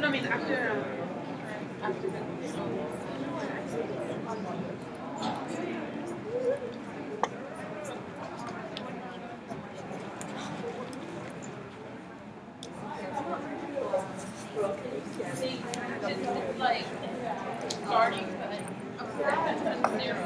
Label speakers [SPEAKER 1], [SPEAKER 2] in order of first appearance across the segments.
[SPEAKER 1] No, I mean after the.
[SPEAKER 2] Like starting zero.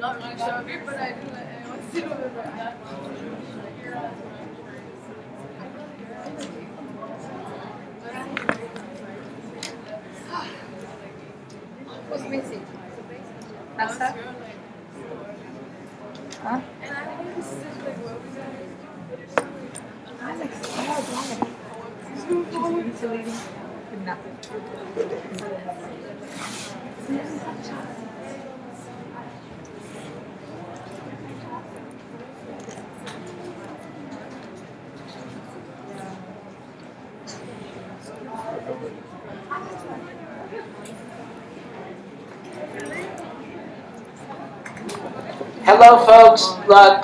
[SPEAKER 2] Not really sure, but I do like I want to remember that.
[SPEAKER 3] Who's missing? Nasa? Huh?
[SPEAKER 1] And I think this is like what we
[SPEAKER 3] Alex, oh, deleting. Nothing.
[SPEAKER 4] Hello, folks.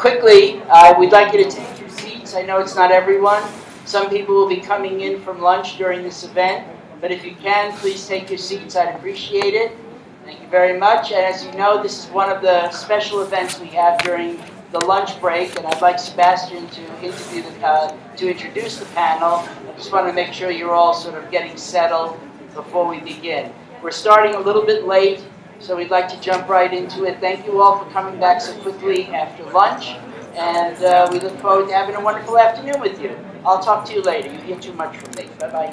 [SPEAKER 4] Quickly, we'd like you to take your seats. I know it's not everyone. Some people will be coming in from lunch during this event, but if you can, please take your seats. I'd appreciate it. Thank you very much. And as you know, this is one of the special events we have during the lunch break, and I'd like Sebastian to introduce the panel. I just want to make sure you're all sort of getting settled before we begin. We're starting a little bit late, so we'd like to jump right into it. Thank you all for coming back so quickly after lunch, and we look forward to having a wonderful afternoon with you. I'll talk to you later. You hear too much from me. Bye-bye.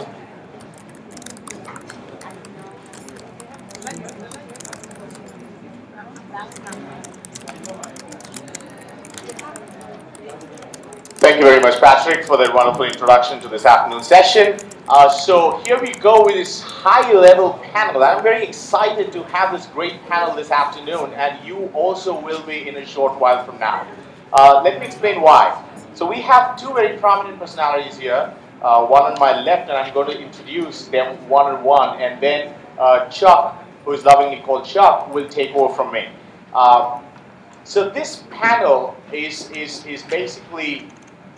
[SPEAKER 5] Thank you very much, Patrick, for that wonderful introduction to this afternoon session. So here we go with this high-level panel. I'm very excited to have this great panel this afternoon, and you also will be in a short while from now. Let me explain why. So we have two very prominent personalities here, one on my left, and I'm going to introduce them one-on-one, and then Chuck, who is lovingly called Chuck, will take over from me. So this panel is basically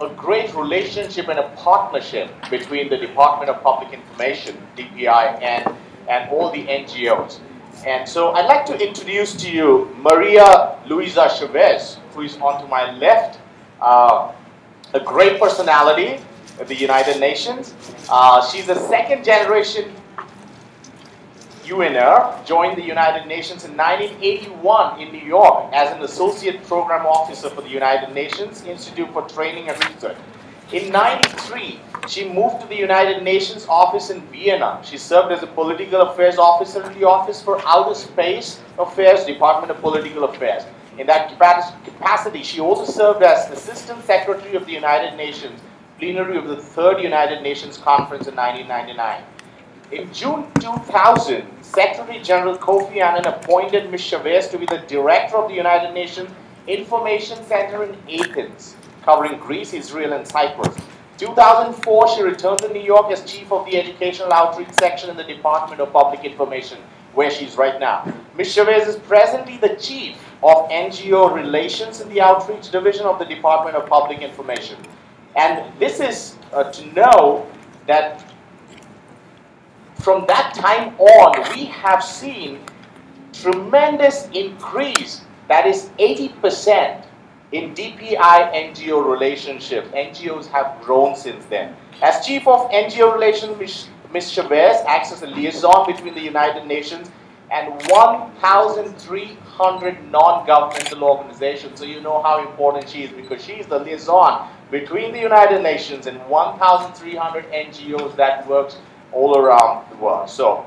[SPEAKER 5] a great relationship and a partnership between the Department of Public Information, DPI, and all the NGOs. And so I'd like to introduce to you Maria Luisa Chavez, who is on to my left, a great personality at the United Nations. She's a second-generation UNR, joined the United Nations in 1981 in New York as an Associate Program Officer for the United Nations Institute for Training and Research. In 1993, she moved to the United Nations office in Vienna. She served as a Political Affairs Officer in the Office for Outer Space Affairs, Department of Political Affairs. In that capacity, she also served as Assistant Secretary of the United Nations, plenary of the Third United Nations Conference in 1999. In June 2000, Secretary General Kofi Annan appointed Ms. Chavez to be the Director of the United Nations Information Center in Athens, covering Greece, Israel, and Cyprus. 2004, she returned to New York as Chief of the Educational Outreach Section in the Department of Public Information, where she's right now. Ms. Chavez is presently the Chief of NGO Relations in the Outreach Division of the Department of Public Information. And this is to know that from that time on, we have seen tremendous increase, that is 80%, in DPI NGO relationship. NGOs have grown since then. As Chief of NGO Relations, Ms. Chavez acts as a liaison between the United Nations and 1,300 non-governmental organizations. So you know how important she is, because she is the liaison between the United Nations and 1,300 NGOs that works all around the world. So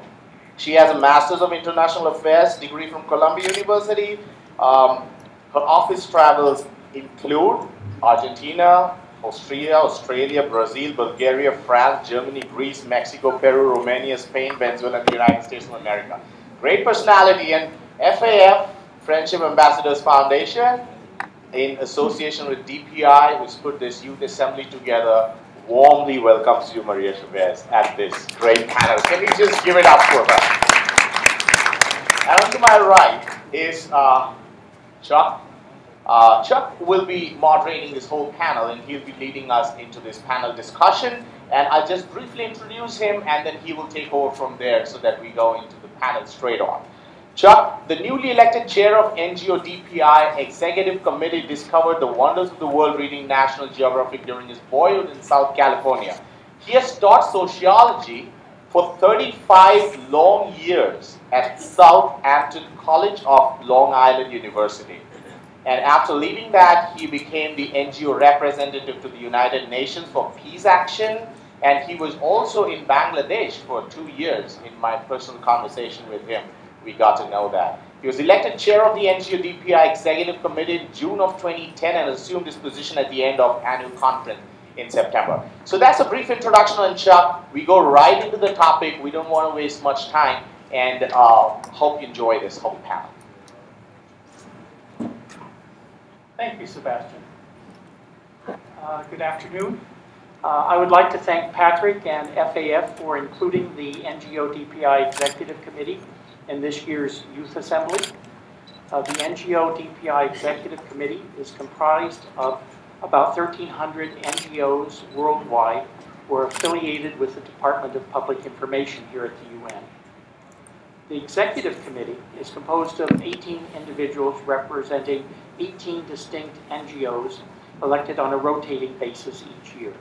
[SPEAKER 5] she has a Master's of International Affairs degree from Columbia University. Her office travels include Argentina, Australia, Brazil, Bulgaria, France, Germany, Greece, Mexico, Peru, Romania, Spain, Venezuela, and the United States of America. Great personality. And FAF, Friendship Ambassadors Foundation, in association with DPI, who's put this youth assembly together, warmly welcomes you, Maria Chavez, at this great panel. Can you just give it up for her? And to my right is Chuck. Chuck will be moderating this whole panel, and he'll be leading us into this panel discussion. And I'll just briefly introduce him, and then he will take over from there so that we go into the panel straight on. Chuck, the newly elected chair of NGO DPI Executive Committee, discovered the wonders of the world reading National Geographic during his boyhood in South California. He has taught sociology for 35 long years at Southampton College of Long Island University. And after leaving that, he became the NGO representative to the United Nations for Peace Action, and he was also in Bangladesh for 2 years. In my personal conversation with him, we got to know that. He was elected chair of the NGO DPI Executive Committee in June of 2010 and assumed his position at the end of annual conference in September. So that's a brief introduction on Chuck. We go right into the topic. We don't want to waste much time, and hope you enjoy this whole panel.
[SPEAKER 6] Thank you, Sebastian. Good afternoon. I would like to thank Patrick and FAF for including the NGO DPI Executive Committee in this year's Youth Assembly. The NGO DPI Executive Committee is comprised of about 1,300 NGOs worldwide who are affiliated with the Department of Public Information here at the UN. The Executive Committee is composed of 18 individuals representing 18 distinct NGOs elected on a rotating basis each year.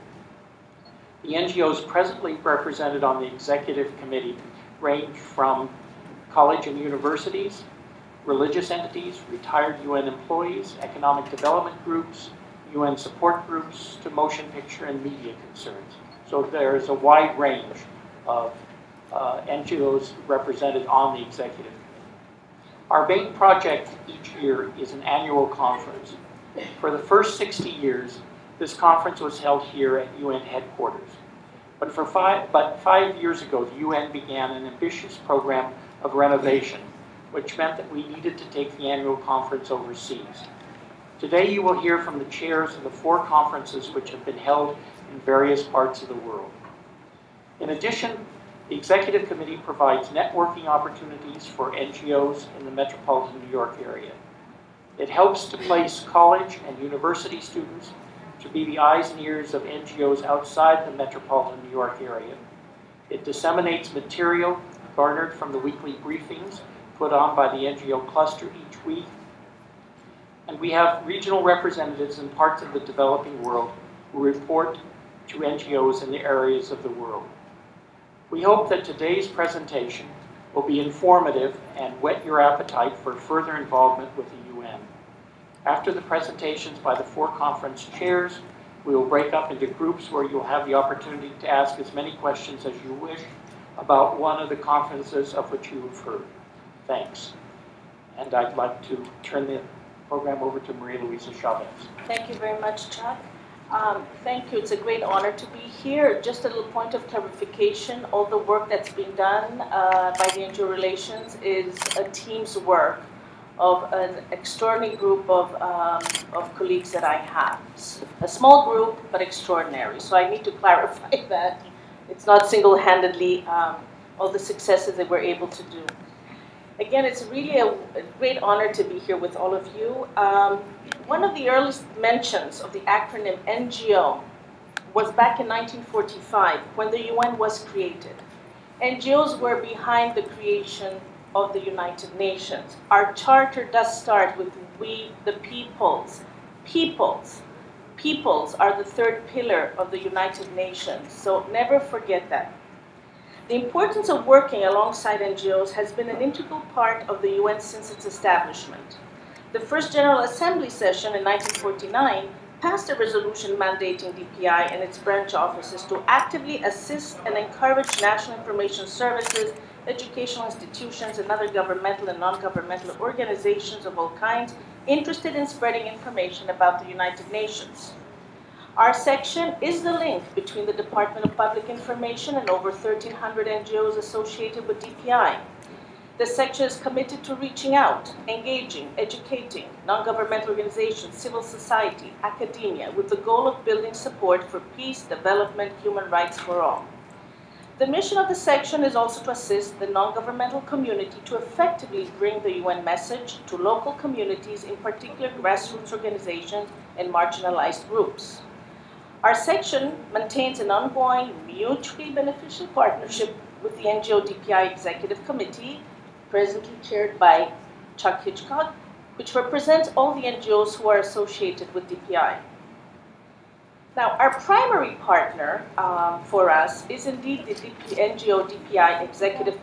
[SPEAKER 6] The NGOs presently represented on the Executive Committee range from college and universities, religious entities, retired UN employees, economic development groups, UN support groups, to motion picture and media concerns. So there is a wide range of NGOs represented on the Executive Committee. Our main project each year is an annual conference. For the first 60 years, this conference was held here at UN headquarters. But 5 years ago, the UN began an ambitious program of renovation, which meant that we needed to take the annual conference overseas. Today, you will hear from the chairs of the 4 conferences which have been held in various parts of the world. In addition, the Executive Committee provides networking opportunities for NGOs in the metropolitan New York area. It helps to place college and university students to be the eyes and ears of NGOs outside the metropolitan New York area. It disseminates material garnered from the weekly briefings put on by the NGO cluster each week. And we have regional representatives in parts of the developing world who report to NGOs in the areas of the world. We hope that today's presentation will be informative and whet your appetite for further involvement with the UN. After the presentations by the 4 conference chairs, we will break up into groups where you'll have the opportunity to ask as many questions as you wish about one of the conferences of which you have heard. Thanks. And I'd like to turn the program over to Maria Luisa Chavez.
[SPEAKER 7] Thank you very much, Chuck. Thank you. It's a great honor to be here. Just a little point of clarification. All the work that's being done by the NGO Relations is a team's work of an extraordinary group of colleagues that I have. A small group, but extraordinary. So I need to clarify that. It's not single-handedly all the successes that we're able to do. Again, it's really a great honor to be here with all of you. One of the earliest mentions of the acronym NGO was back in 1945 when the UN was created. NGOs were behind the creation of the United Nations. Our charter does start with we, the peoples. Peoples. Peoples are the 3rd pillar of the United Nations, so never forget that. The importance of working alongside NGOs has been an integral part of the UN since its establishment. The first General Assembly session in 1949 passed a resolution mandating DPI and its branch offices to actively assist and encourage national information services, educational institutions, and other governmental and non-governmental organizations of all kinds interested in spreading information about the United Nations. Our section is the link between the Department of Public Information and over 1,300 NGOs associated with DPI. The section is committed to reaching out, engaging, educating non-governmental organizations, civil society, academia, with the goal of building support for peace, development, human rights for all. The mission of the section is also to assist the non-governmental community to effectively bring the UN message to local communities, in particular grassroots organizations and marginalized groups. Our section maintains an ongoing, mutually beneficial partnership with the NGO DPI Executive Committee, presently chaired by Chuck Hitchcock, which represents all the NGOs who are associated with DPI. Now, our primary partner for us is indeed the NGO DPI Executive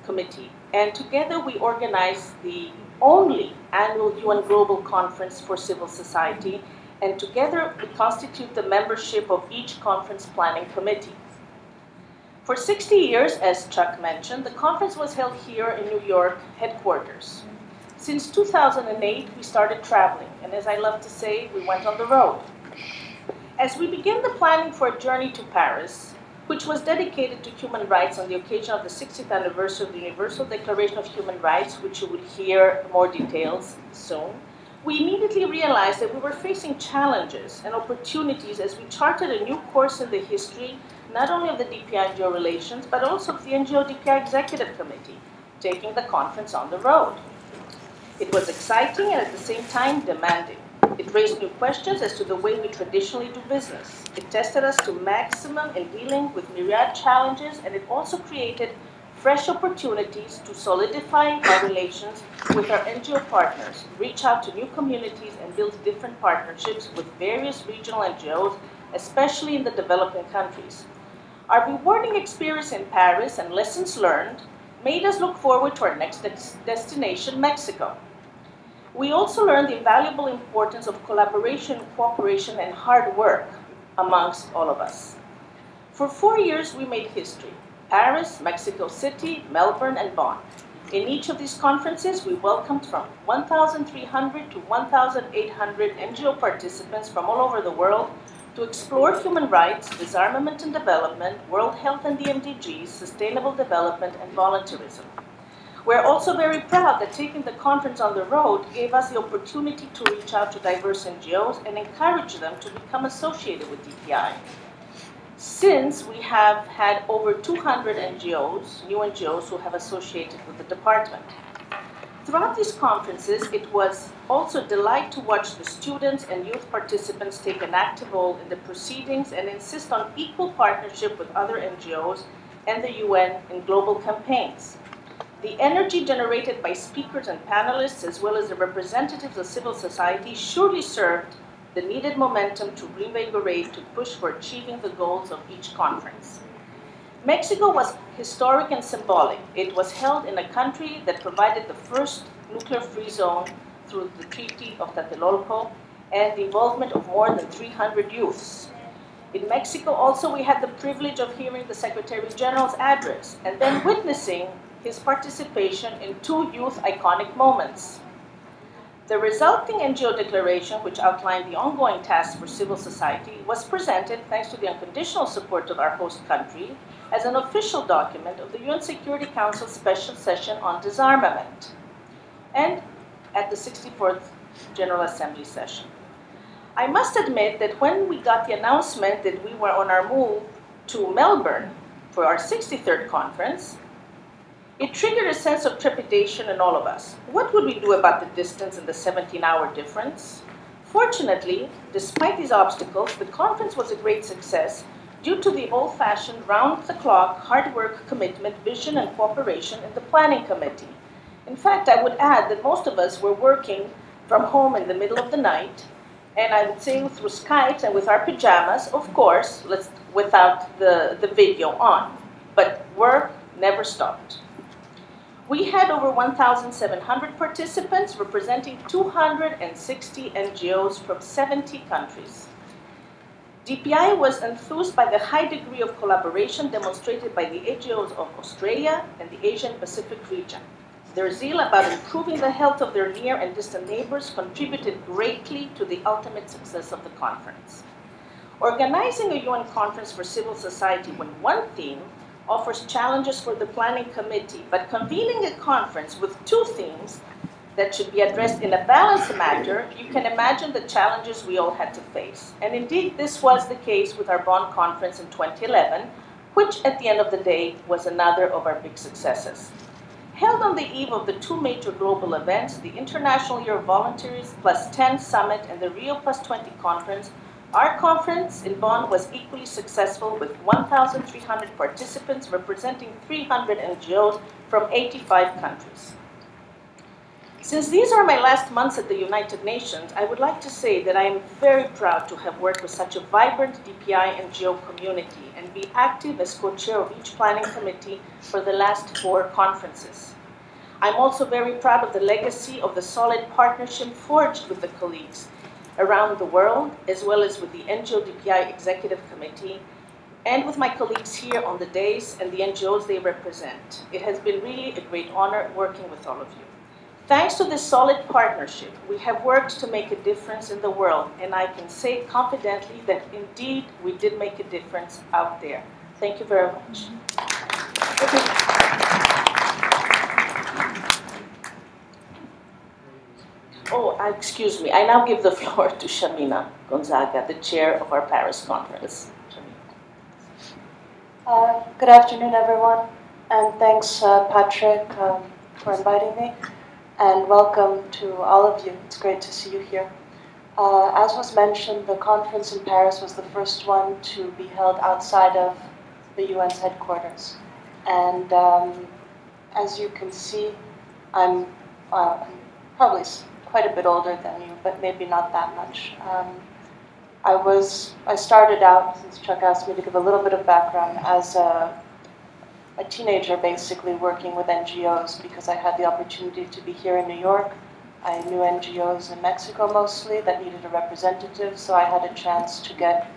[SPEAKER 7] Committee, and together we organize the only annual UN Global Conference for Civil Society, and together we constitute the membership of each conference planning committee. For 60 years, as Chuck mentioned, the conference was held here in New York headquarters. Since 2008, we started traveling, and as I love to say, we went on the road. As we began the planning for a journey to Paris, which was dedicated to human rights on the occasion of the 60th anniversary of the Universal Declaration of Human Rights, which you will hear more details soon, we immediately realized that we were facing challenges and opportunities as we charted a new course in the history, not only of the DPI-NGO relations, but also of the NGO DPI Executive Committee, taking the conference on the road. It was exciting and at the same time demanding. It raised new questions as to the way we traditionally do business. It tested us to maximum in dealing with myriad challenges, and it also created fresh opportunities to solidify our relations with our NGO partners, reach out to new communities, and build different partnerships with various regional NGOs, especially in the developing countries. Our rewarding experience in Paris and lessons learned made us look forward to our next destination, Mexico. We also learned the invaluable importance of collaboration, cooperation, and hard work amongst all of us. For 4 years, we made history: Paris, Mexico City, Melbourne, and Bonn. In each of these conferences, we welcomed from 1,300 to 1,800 NGO participants from all over the world to explore human rights, disarmament and development, world health and the MDGs, sustainable development, and volunteerism. We're also very proud that taking the conference on the road gave us the opportunity to reach out to diverse NGOs and encourage them to become associated with DPI. Since we have had over 200 NGOs, new NGOs, who have associated with the department. Throughout these conferences, it was also a delight to watch the students and youth participants take an active role in the proceedings and insist on equal partnership with other NGOs and the UN in global campaigns. The energy generated by speakers and panelists, as well as the representatives of civil society, surely served the needed momentum to reinvigorate, to push for achieving the goals of each conference. Mexico was historic and symbolic. It was held in a country that provided the first nuclear-free zone through the Treaty of Tlatelolco and the involvement of more than 300 youths. In Mexico also, we had the privilege of hearing the Secretary General's address and then witnessing his participation in 2 youth iconic moments. The resulting NGO declaration, which outlined the ongoing tasks for civil society, was presented, thanks to the unconditional support of our host country, as an official document of the UN Security Council Special Session on Disarmament, and at the 64th General Assembly session. I must admit that when we got the announcement that we were on our move to Melbourne for our 63rd conference, it triggered a sense of trepidation in all of us. What would we do about the distance and the 17-hour difference? Fortunately, despite these obstacles, the conference was a great success due to the old-fashioned, round-the-clock, hard work, commitment, vision, and cooperation in the planning committee. In fact, I would add that most of us were working from home in the middle of the night, and I would say through Skype and with our pajamas, of course, without the video on. But work never stopped. We had over 1,700 participants representing 260 NGOs from 70 countries. DPI was enthused by the high degree of collaboration demonstrated by the NGOs of Australia and the Asian Pacific region. Their zeal about improving the health of their near and distant neighbors contributed greatly to the ultimate success of the conference. Organizing a UN conference for civil society when one theme offers challenges for the planning committee, but convening a conference with two themes that should be addressed in a balanced manner, you can imagine the challenges we all had to face. And indeed, this was the case with our Bonn conference in 2011, which at the end of the day was another of our big successes. Held on the eve of the two major global events, the International Year of Volunteers plus 10 Summit and the Rio plus 20 conference, our conference in Bonn was equally successful with 1,300 participants representing 300 NGOs from 85 countries. Since these are my last months at the United Nations, I would like to say that I am very proud to have worked with such a vibrant DPI NGO community and be active as co-chair of each planning committee for the last 4 conferences. I'm also very proud of the legacy of the solid partnership forged with the colleagues around the world, as well as with the NGO DPI Executive Committee, and with my colleagues here on the days and the NGOs they represent. It has been really a great honor working with all of you. Thanks to this solid partnership, we have worked to make a difference in the world, and I can say confidently that indeed we did make a difference out there. Thank you very much. Oh, excuse me. I now give the floor to Shamina Gonzaga, the chair of our Paris conference.
[SPEAKER 8] Good afternoon, everyone, and thanks, Patrick, for inviting me, and welcome to all of you. It's great to see you here. As was mentioned, the conference in Paris was the first one to be held outside of the UN's headquarters. And as you can see, I'm probably quite a bit older than you, but maybe not that much. I started out, since Chuck asked me to give a little bit of background, as a teenager basically working with NGOs because I had the opportunity to be here in New York. I knew NGOs in Mexico mostly that needed a representative, so I had a chance to get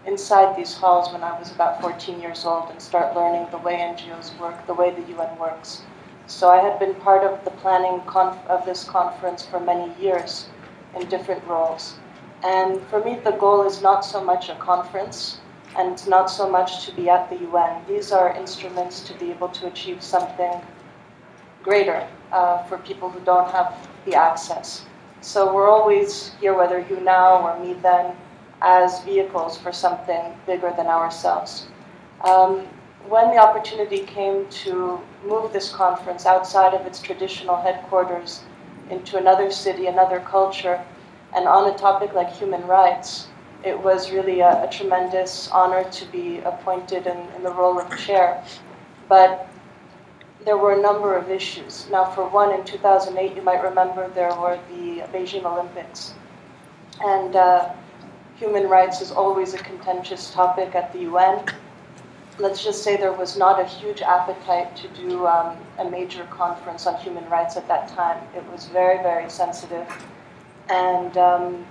[SPEAKER 8] inside these halls when I was about 14 years old and start learning the way NGOs work, the way the UN works. So I had been part of the planning of this conference for many years in different roles. And for me, the goal is not so much a conference, and it's not so much to be at the UN. These are instruments to be able to achieve something greater for people who don't have the access. So we're always here, whether you now or me then, as vehicles for something bigger than ourselves. When the opportunity came to move this conference outside of its traditional headquarters into another city, another culture, and on a topic like human rights, it was really a tremendous honor to be appointed in the role of chair. But there were a number of issues. Now, for one, in 2008, you might remember there were the Beijing Olympics. And human rights is always a contentious topic at the UN. Let's just say there was not a huge appetite to do a major conference on human rights at that time. It was very, very sensitive. And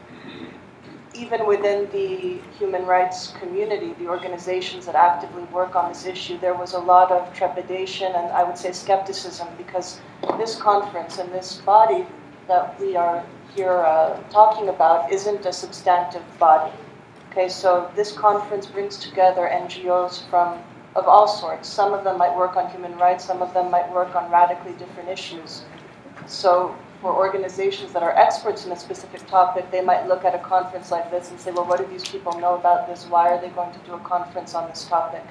[SPEAKER 8] even within the human rights community, the organizations that actively work on this issue, there was a lot of trepidation and I would say skepticism, because this conference and this body that we are here talking about isn't a substantive body. Okay, so this conference brings together NGOs of all sorts. Some of them might work on human rights, some of them might work on radically different issues. So for organizations that are experts in a specific topic, they might look at a conference like this and say, well, what do these people know about this? Why are they going to do a conference on this topic?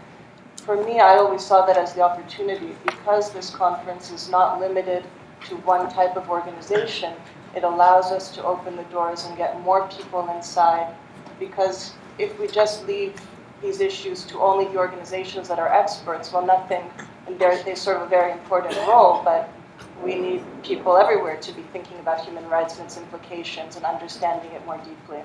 [SPEAKER 8] For me, I always saw that as the opportunity, because this conference is not limited to one type of organization. It allows us to open the doors and get more people inside, because if we just leave these issues to only the organizations that are experts, well, nothing, and they serve a very important role, but we need people everywhere to be thinking about human rights and its implications and understanding it more deeply.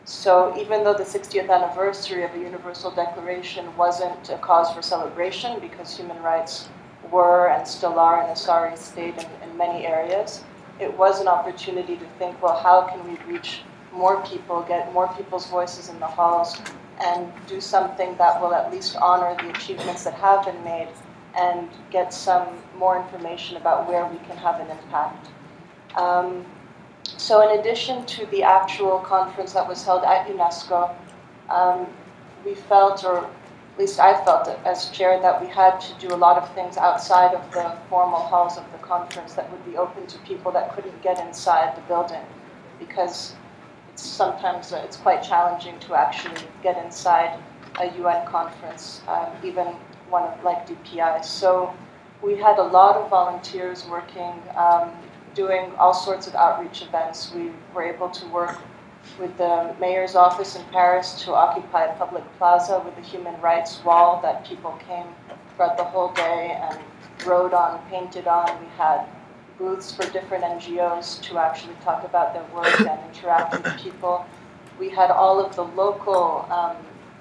[SPEAKER 8] So even though the 60th anniversary of the Universal Declaration wasn't a cause for celebration, because human rights were and still are in a sorry state in many areas, it was an opportunity to think, well, how can we reach more people, get more people's voices in the halls, and do something that will at least honor the achievements that have been made and get some more information about where we can have an impact. So in addition to the actual conference that was held at UNESCO, we felt, or least I felt it as chair, that we had to do a lot of things outside of the formal halls of the conference that would be open to people that couldn't get inside the building, because sometimes it's quite challenging to actually get inside a UN conference, even one like DPI. So we had a lot of volunteers working, doing all sorts of outreach events. We were able to work with the mayor's office in Paris to occupy a public plaza with a human rights wall that people came throughout the whole day and wrote on, painted on. We had booths for different NGOs to actually talk about their work and interact with people. We had all of the local,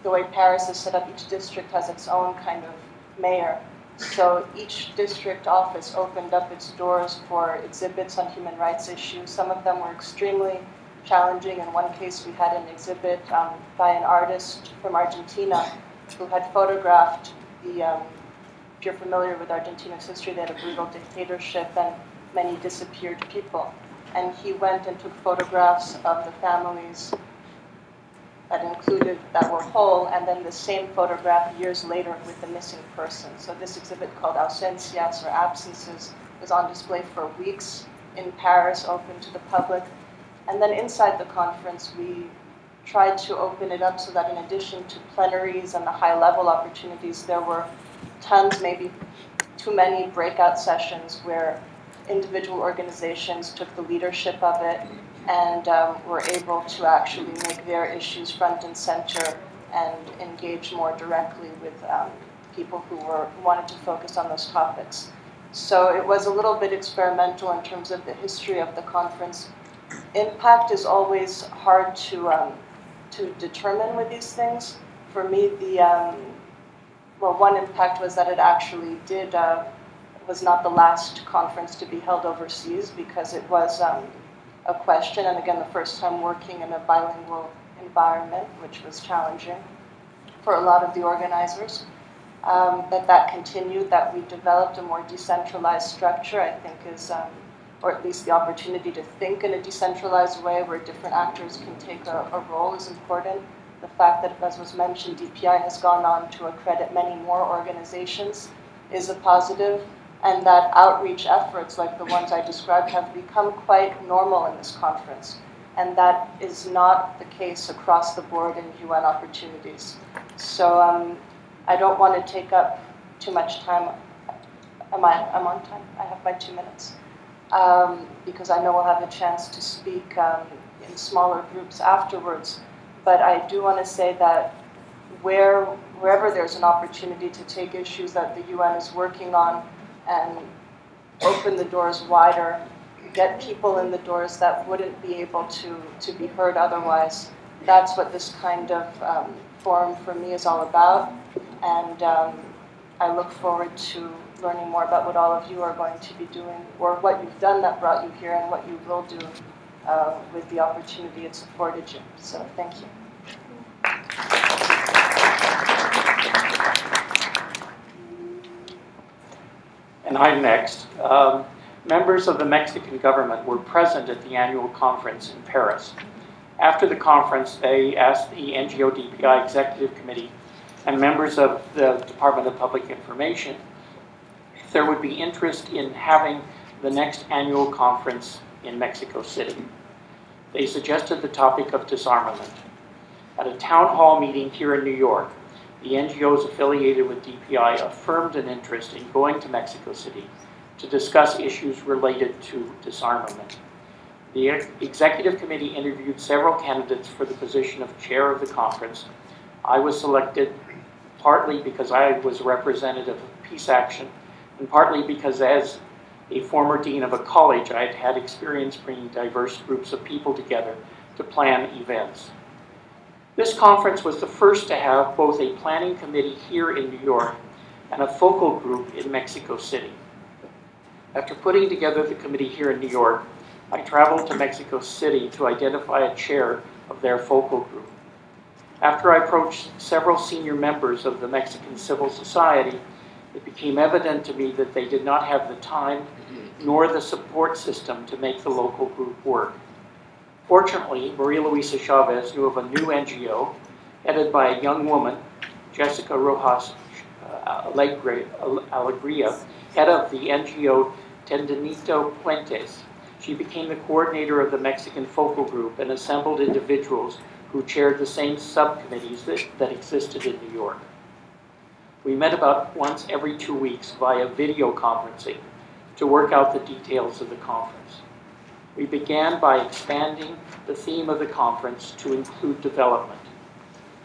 [SPEAKER 8] the way Paris is set up, each district has its own kind of mayor. So each district office opened up its doors for exhibits on human rights issues. Some of them were extremely challenging. In one case, we had an exhibit by an artist from Argentina who had photographed the, if you're familiar with Argentina's history, they had a brutal dictatorship and many disappeared people. And he went and took photographs of the families that were whole, and then the same photograph years later with the missing person. So this exhibit called Ausencias, or Absences, was on display for weeks in Paris, open to the public. And then inside the conference, we tried to open it up so that in addition to plenaries and the high-level opportunities, there were tons, maybe too many breakout sessions where individual organizations took the leadership of it and were able to actually make their issues front and center and engage more directly with people who wanted to focus on those topics. So it was a little bit experimental in terms of the history of the conference. Impact is always hard to determine with these things. For me, one impact was that it actually was not the last conference to be held overseas, because it was a question, and again, the first time working in a bilingual environment, which was challenging for a lot of the organizers. That continued, that we developed a more decentralized structure, I think is, or at least the opportunity to think in a decentralized way where different actors can take a role is important. The fact that, as was mentioned, DPI has gone on to accredit many more organizations is a positive, and that outreach efforts like the ones I described have become quite normal in this conference. And that is not the case across the board in UN opportunities. So I don't want to take up too much time. I'm on time? I have my 2 minutes. Because I know we'll have a chance to speak in smaller groups afterwards. But I do want to say that wherever there's an opportunity to take issues that the UN is working on and open the doors wider, get people in the doors that wouldn't be able to be heard otherwise, that's what this kind of forum for me is all about. And I look forward to learning more about what all of you are going to be doing, or what you've done that brought you here, and what you will do with the opportunity it's afforded you. So thank you.
[SPEAKER 6] And I'm next. Members of the Mexican government were present at the annual conference in Paris. After the conference, they asked the NGO DPI Executive Committee and members of the Department of Public Information if there would be interest in having the next annual conference in Mexico City. They suggested the topic of disarmament. At a town hall meeting here in New York, the NGOs affiliated with DPI affirmed an interest in going to Mexico City to discuss issues related to disarmament. The Executive Committee interviewed several candidates for the position of chair of the conference. I was selected partly because I was a representative of Peace Action, and partly because as a former dean of a college, I had had experience bringing diverse groups of people together to plan events. This conference was the first to have both a planning committee here in New York and a focal group in Mexico City. After putting together the committee here in New York, I traveled to Mexico City to identify a chair of their focal group. After I approached several senior members of the Mexican civil society, it became evident to me that they did not have the time nor the support system to make the local group work. Fortunately, Maria Luisa Chavez knew of a new NGO headed by a young woman, Jessica Rojas Alegria, head of the NGO Tendenito Puentes, she became the coordinator of the Mexican focal group and assembled individuals who chaired the same subcommittees that existed in New York. We met about once every 2 weeks via video conferencing to work out the details of the conference. We began by expanding the theme of the conference to include development.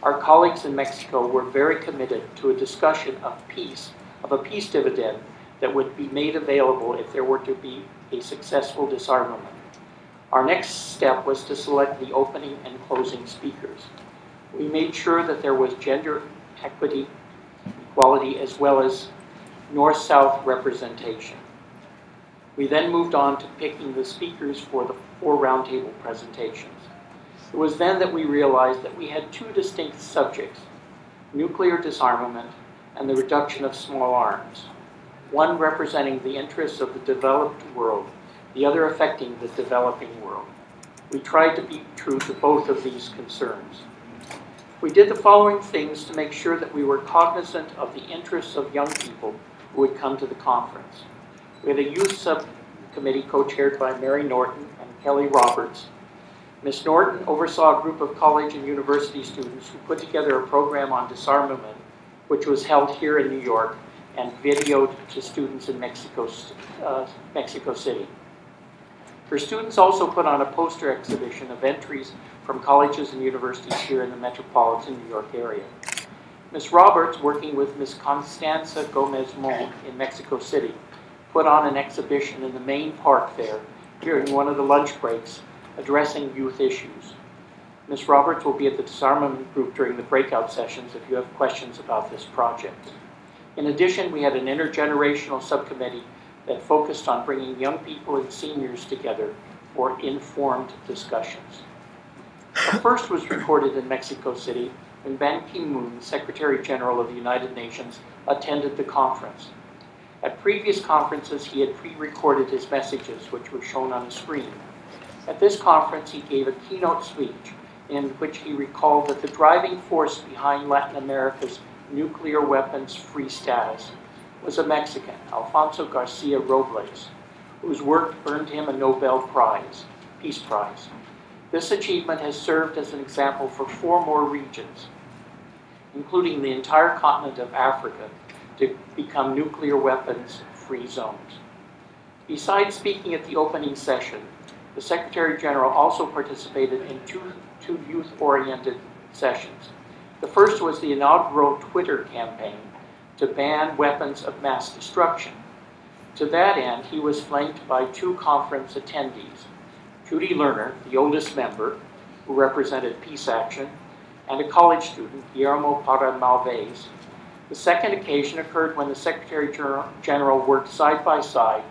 [SPEAKER 6] Our colleagues in Mexico were very committed to a discussion of a peace dividend that would be made available if there were to be a successful disarmament. Our next step was to select the opening and closing speakers. We made sure that there was gender equity, equality, as well as North-South representation. We then moved on to picking the speakers for the 4 roundtable presentations. It was then that we realized that we had 2 distinct subjects, nuclear disarmament and the reduction of small arms, one representing the interests of the developed world, the other affecting the developing world. We tried to be true to both of these concerns. We did the following things to make sure that we were cognizant of the interests of young people who would come to the conference. We had a youth subcommittee co-chaired by Mary Norton and Kelly Roberts. Ms. Norton oversaw a group of college and university students who put together a program on disarmament, which was held here in New York and videoed to students in Mexico City. Her students also put on a poster exhibition of entries from colleges and universities here in the metropolitan New York area. Ms. Roberts, working with Ms. Constanza Gomez-Mon in Mexico City, put on an exhibition in the main park there during one of the lunch breaks addressing youth issues. Ms. Roberts will be at the disarmament group during the breakout sessions if you have questions about this project. In addition, we had an intergenerational subcommittee that focused on bringing young people and seniors together for informed discussions. The first was recorded in Mexico City when Ban Ki-moon, Secretary General of the United Nations, attended the conference. At previous conferences, he had pre-recorded his messages, which were shown on the screen. At this conference, he gave a keynote speech in which he recalled that the driving force behind Latin America's nuclear weapons-free status was a Mexican, Alfonso Garcia Robles, whose work earned him a Nobel Prize, Peace Prize. This achievement has served as an example for 4 more regions, including the entire continent of Africa, to become nuclear weapons-free zones. Besides speaking at the opening session, the Secretary General also participated in two youth-oriented sessions. The first was the inaugural Twitter campaign to ban weapons of mass destruction. To that end, he was flanked by 2 conference attendees, Judy Lerner, the oldest member, who represented Peace Action, and a college student, Guillermo Parra Malvez. The second occasion occurred when the Secretary General worked side by side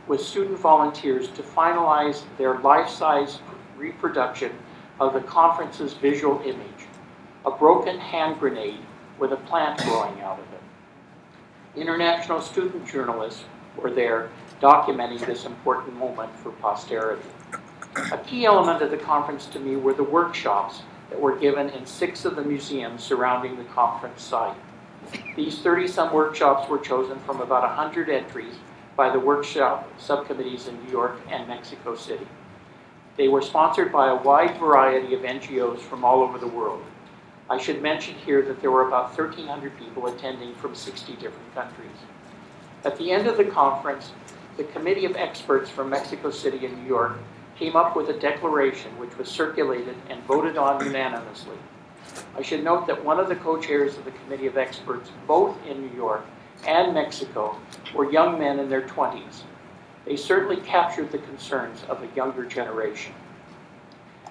[SPEAKER 6] with student volunteers to finalize their life-size reproduction of the conference's visual image, a broken hand grenade with a plant growing out of it. International student journalists were there documenting this important moment for posterity. A key element of the conference to me were the workshops that were given in 6 of the museums surrounding the conference site. These 30-some workshops were chosen from about 100 entries by the workshop subcommittees in New York and Mexico City. They were sponsored by a wide variety of NGOs from all over the world. I should mention here that there were about 1,300 people attending from 60 different countries. At the end of the conference, the committee of experts from Mexico City and New York came up with a declaration which was circulated and voted on unanimously. I should note that one of the co-chairs of the committee of experts, both in New York and Mexico, were young men in their 20s. They certainly captured the concerns of a younger generation.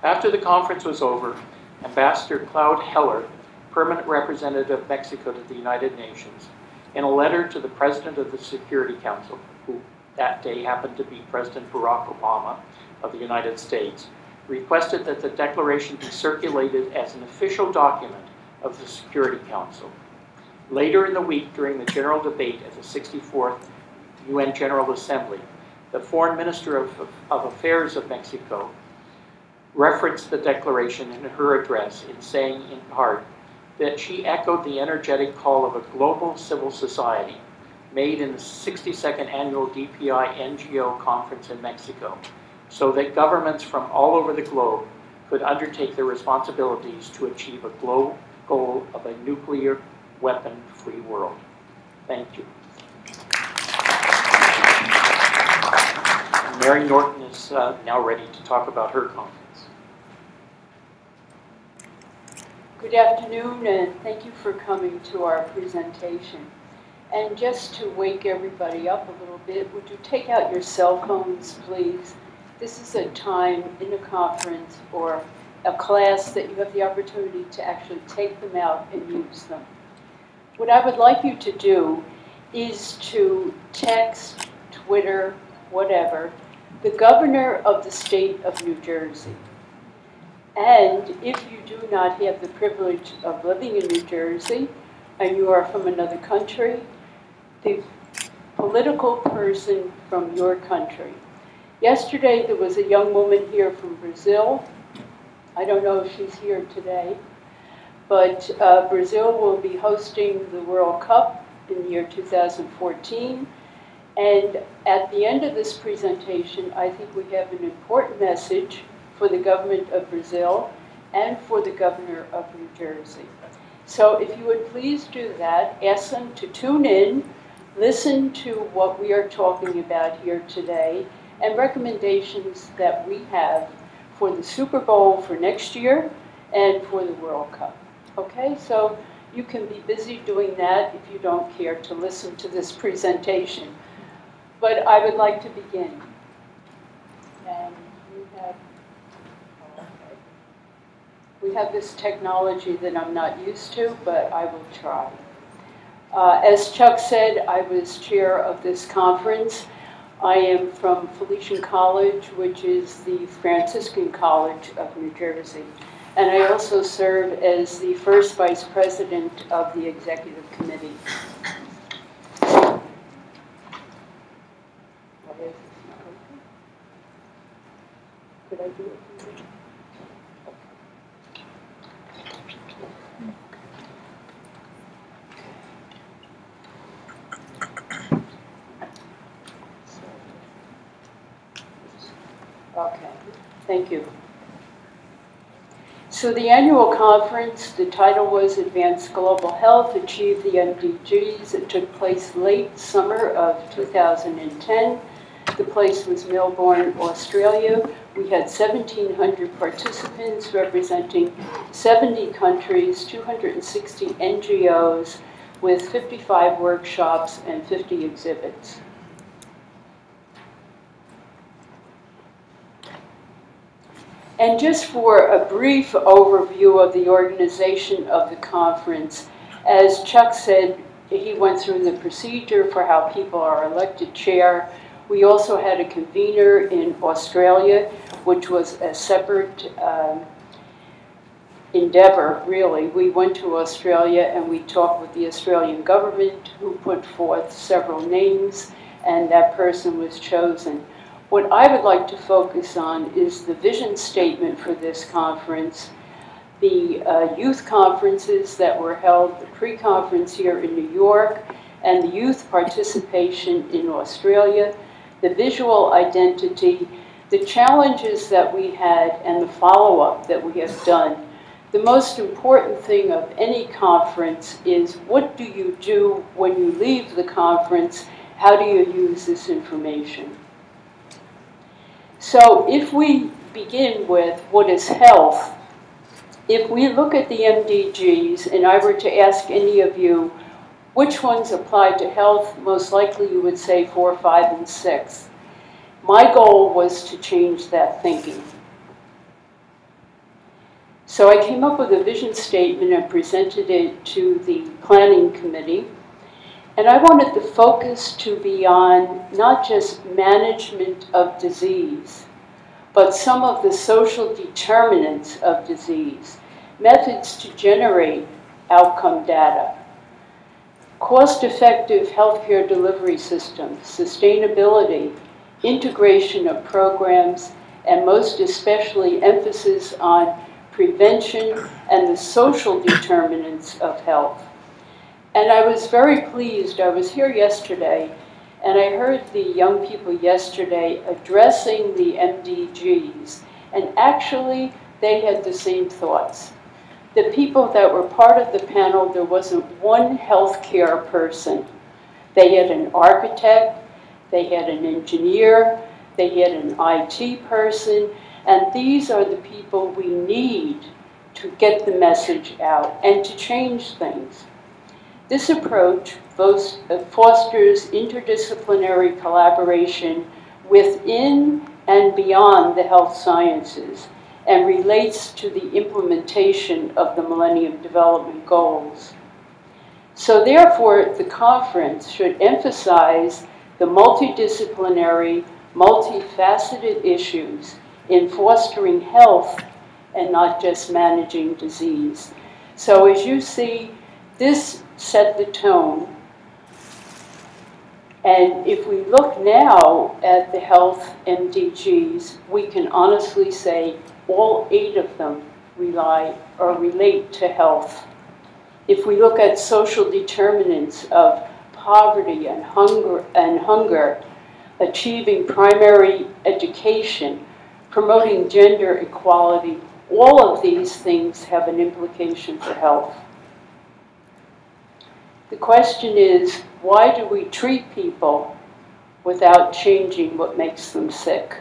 [SPEAKER 6] After the conference was over, Ambassador Claude Heller, permanent representative of Mexico to the United Nations, in a letter to the President of the Security Council, who that day happened to be President Barack Obama of the United States, requested that the declaration be circulated as an official document of the Security Council. Later in the week, during the general debate at the 64th UN General Assembly, the Foreign Minister of Affairs of Mexico referenced the declaration in her address in saying, in part, that she echoed the energetic call of a global civil society made in the 62nd annual DPI NGO conference in Mexico, so that governments from all over the globe could undertake their responsibilities to achieve a global goal of a nuclear weapon-free world. Thank you. Mary Norton is now ready to talk about her conference.
[SPEAKER 9] Good afternoon, and thank you for coming to our presentation. And just to wake everybody up a little bit, would you take out your cell phones, please? This is a time in a conference or a class that you have the opportunity to actually take them out and use them. What I would like you to do is to text, Twitter, whatever, the governor of the state of New Jersey. And if you do not have the privilege of living in New Jersey and you are from another country, the political person from your country. Yesterday there was a young woman here from Brazil. I don't know if she's here today, but Brazil will be hosting the World Cup in the year 2014. And at the end of this presentation, I think we have an important message for the government of Brazil and for the governor of New Jersey. So if you would please do that, ask them to tune in, listen to what we are talking about here today, and recommendations that we have for the Super Bowl for next year and for the World Cup. Okay, so you can be busy doing that if you don't care to listen to this presentation. But I would like to begin. And we have this technology that I'm not used to, but I will try. As Chuck said, I was chair of this conference. I am from Felician College, which is the Franciscan College of New Jersey. And I also serve as the first vice president of the executive committee. Could I do it? Okay, thank you. So the annual conference, the title was Advanced Global Health, Achieve the MDGs. It took place late summer of 2010. The place was Melbourne, Australia. We had 1,700 participants representing 70 countries, 260 NGOs, with 55 workshops and 50 exhibits. And just for a brief overview of the organization of the conference, as Chuck said, he went through the procedure for how people are elected chair. We also had a convener in Australia, which was a separate endeavor, really. We went to Australia and we talked with the Australian government, who put forth several names, and that person was chosen. What I would like to focus on is the vision statement for this conference, the youth conferences that were held, the pre-conference here in New York, and the youth participation in Australia, the visual identity, the challenges that we had, and the follow-up that we have done. The most important thing of any conference is, what do you do when you leave the conference? How do you use this information? So if we begin with what is health, if we look at the MDGs, and I were to ask any of you which ones apply to health, most likely you would say 4, 5, and 6. My goal was to change that thinking. So I came up with a vision statement and presented it to the planning committee. And I wanted the focus to be on not just management of disease, but some of the social determinants of disease, methods to generate outcome data, cost-effective healthcare delivery systems, sustainability, integration of programs, and most especially emphasis on prevention, and the social determinants of health. And I was very pleased. I was here yesterday, and I heard the young people yesterday addressing the MDGs, and actually they had the same thoughts. The people that were part of the panel, there wasn't one healthcare person. They had an architect, they had an engineer, they had an IT person, and these are the people we need to get the message out and to change things. This approach fosters interdisciplinary collaboration within and beyond the health sciences and relates to the implementation of the Millennium Development Goals. So therefore, the conference should emphasize the multidisciplinary, multifaceted issues in fostering health and not just managing disease. So as you see, this set the tone. And if we look now at the health MDGs, we can honestly say all 8 of them rely or relate to health. If we look at social determinants of poverty and hunger, achieving primary education, promoting gender equality, all of these things have an implication for health. The question is, why do we treat people without changing what makes them sick?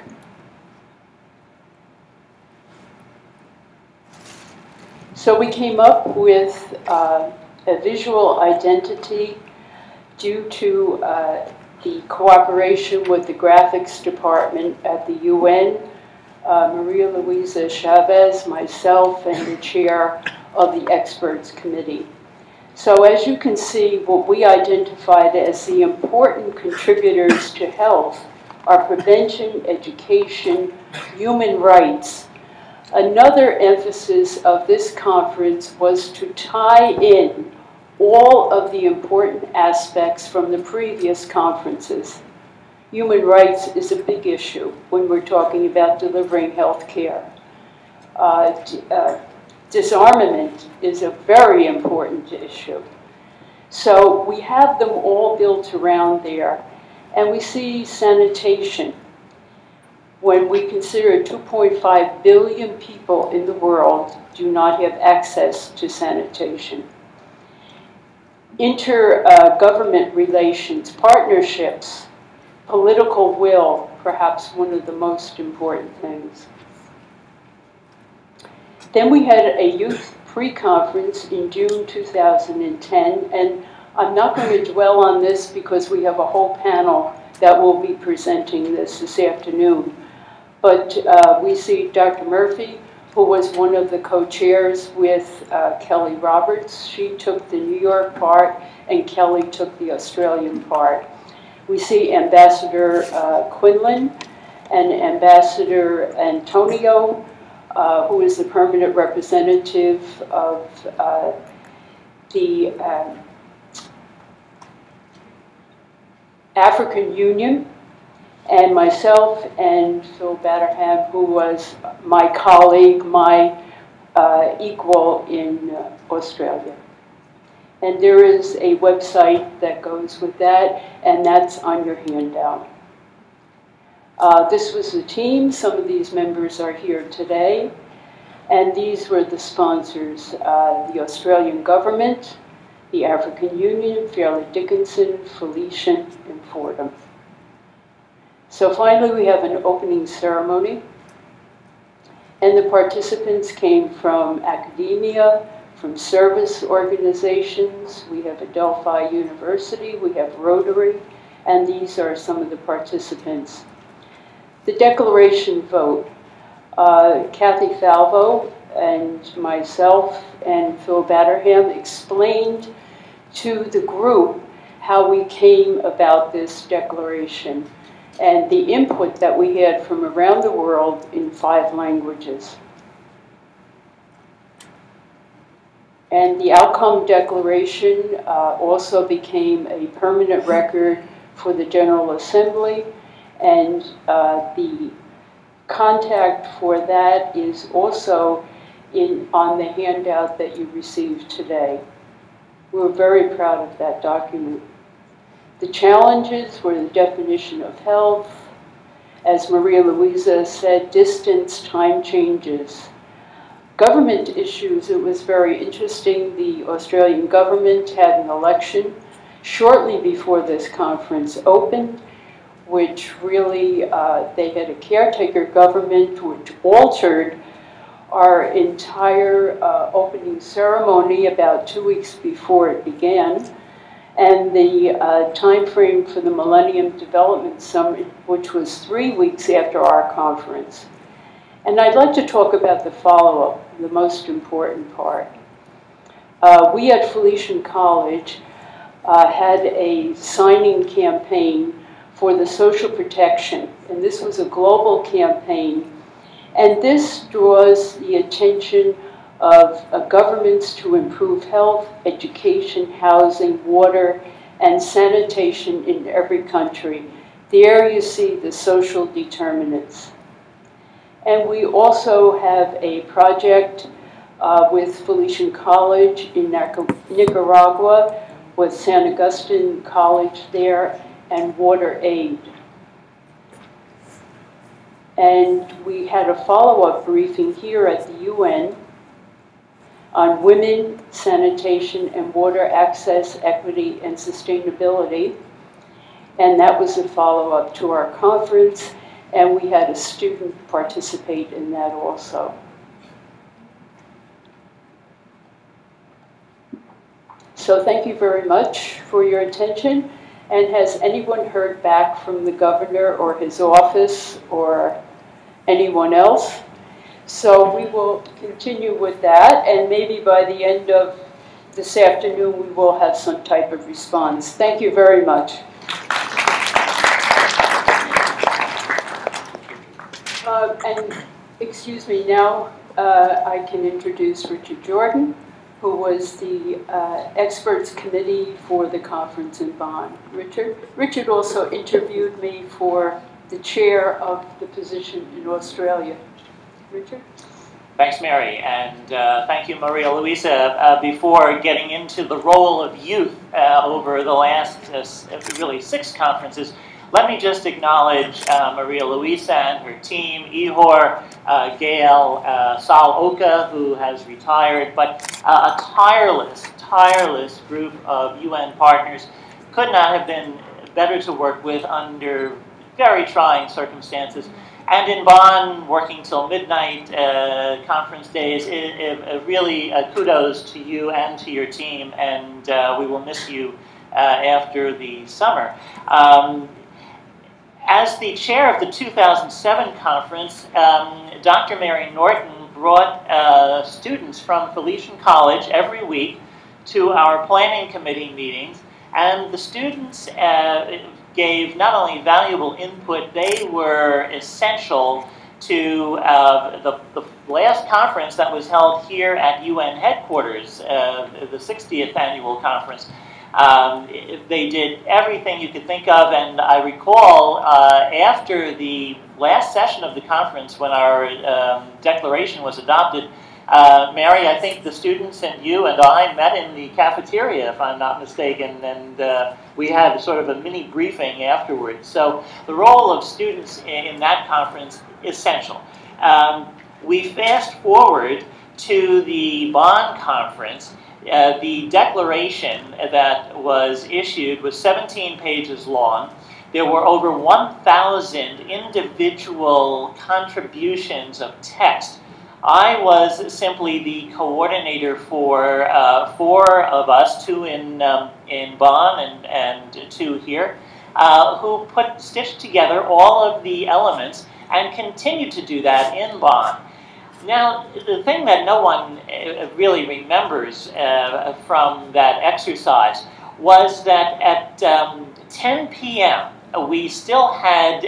[SPEAKER 9] So we came up with a visual identity due to the cooperation with the graphics department at the UN, Maria Luisa Chavez, myself, and the chair of the experts committee. So as you can see, what we identified as the important contributors to health are prevention, education, human rights. Another emphasis of this conference was to tie in all of the important aspects from the previous conferences. Human rights is a big issue when we're talking about delivering health care. Disarmament is a very important issue. So we have them all built around there. And we see sanitation. When we consider 2.5 billion people in the world do not have access to sanitation. Intergovernment relations, partnerships, political will, perhaps one of the most important things. Then we had a youth pre-conference in June 2010, and I'm not going to dwell on this because we have a whole panel that will be presenting this afternoon. But we see Dr. Murphy, who was one of the co-chairs with Kelly Roberts. She took the New York part, and Kelly took the Australian part. We see Ambassador Quinlan and Ambassador Antonio, who is the permanent representative of the African Union, and myself and Phil Batterham, who was my colleague, my equal in Australia. And there is a website that goes with that, and that's on your handout. This was the team. Some of these members are here today. And these were the sponsors, the Australian government, the African Union, Fairleigh Dickinson, Felician, and Fordham. So finally, we have an opening ceremony. And the participants came from academia, from service organizations. We have Adelphi University, we have Rotary, and these are some of the participants. The declaration vote. Kathy Falvo and myself and Phil Batterham explained to the group how we came about this declaration and the input that we had from around the world in 5 languages. And the outcome declaration also became a permanent record for the General Assembly, and the contact for that is also on the handout that you received today. We're very proud of that document. The challenges were the definition of health. As Maria Luisa said, distance, time changes. Government issues, it was very interesting. The Australian government had an election shortly before this conference opened, which really, they had a caretaker government which altered our entire opening ceremony about 2 weeks before it began. And the time frame for the Millennium Development Summit, which was 3 weeks after our conference. And I'd like to talk about the follow-up, the most important part. We at Felician College had a signing campaign for the social protection, and this was a global campaign. And this draws the attention of governments to improve health, education, housing, water, and sanitation in every country. There you see the social determinants. And we also have a project with Felician College in Nicaragua, with San Agustin College there, and Water Aid. And we had a follow-up briefing here at the UN on women, sanitation, and water access, equity, and sustainability. And that was a follow-up to our conference, and we had a student participate in that also. So thank you very much for your attention. And has anyone heard back from the governor or his office or anyone else? So we will continue with that, and maybe by the end of this afternoon we will have some type of response. Thank you very much. And excuse me, now I can introduce Richard Jordan, who was the experts committee for the conference in Bonn. Richard also interviewed me for the chair of the position in Australia. Richard?
[SPEAKER 10] Thanks, Mary, and thank you, Maria Luisa. Before getting into the role of youth over the last really 6 conferences, let me just acknowledge Maria Luisa and her team, Ihor, Gail, Sal Oka, who has retired, but a tireless group of UN partners. Could not have been better to work with under very trying circumstances. And in Bonn, working till midnight, conference days, really kudos to you and to your team, and we will miss you after the summer. As the chair of the 2007 conference, Dr. Mary Norton brought students from Felician College every week to our planning committee meetings, and the students gave not only valuable input, they were essential to the last conference that was held here at UN headquarters, the 60th annual conference. They did everything you could think of, and I recall after the last session of the conference, when our declaration was adopted, Mary, I think the students and you and I met in the cafeteria, if I'm not mistaken, and we had sort of a mini briefing afterwards. So the role of students in that conference is essential. We fast forward to the Bonn conference. The declaration that was issued was 17 pages long. There were over 1,000 individual contributions of text. I was simply the coordinator for 4 of us, 2 in Bonn and 2 here, who stitched together all of the elements and continued to do that in Bonn. Now, the thing that no one really remembers from that exercise was that at 10 p.m. we still had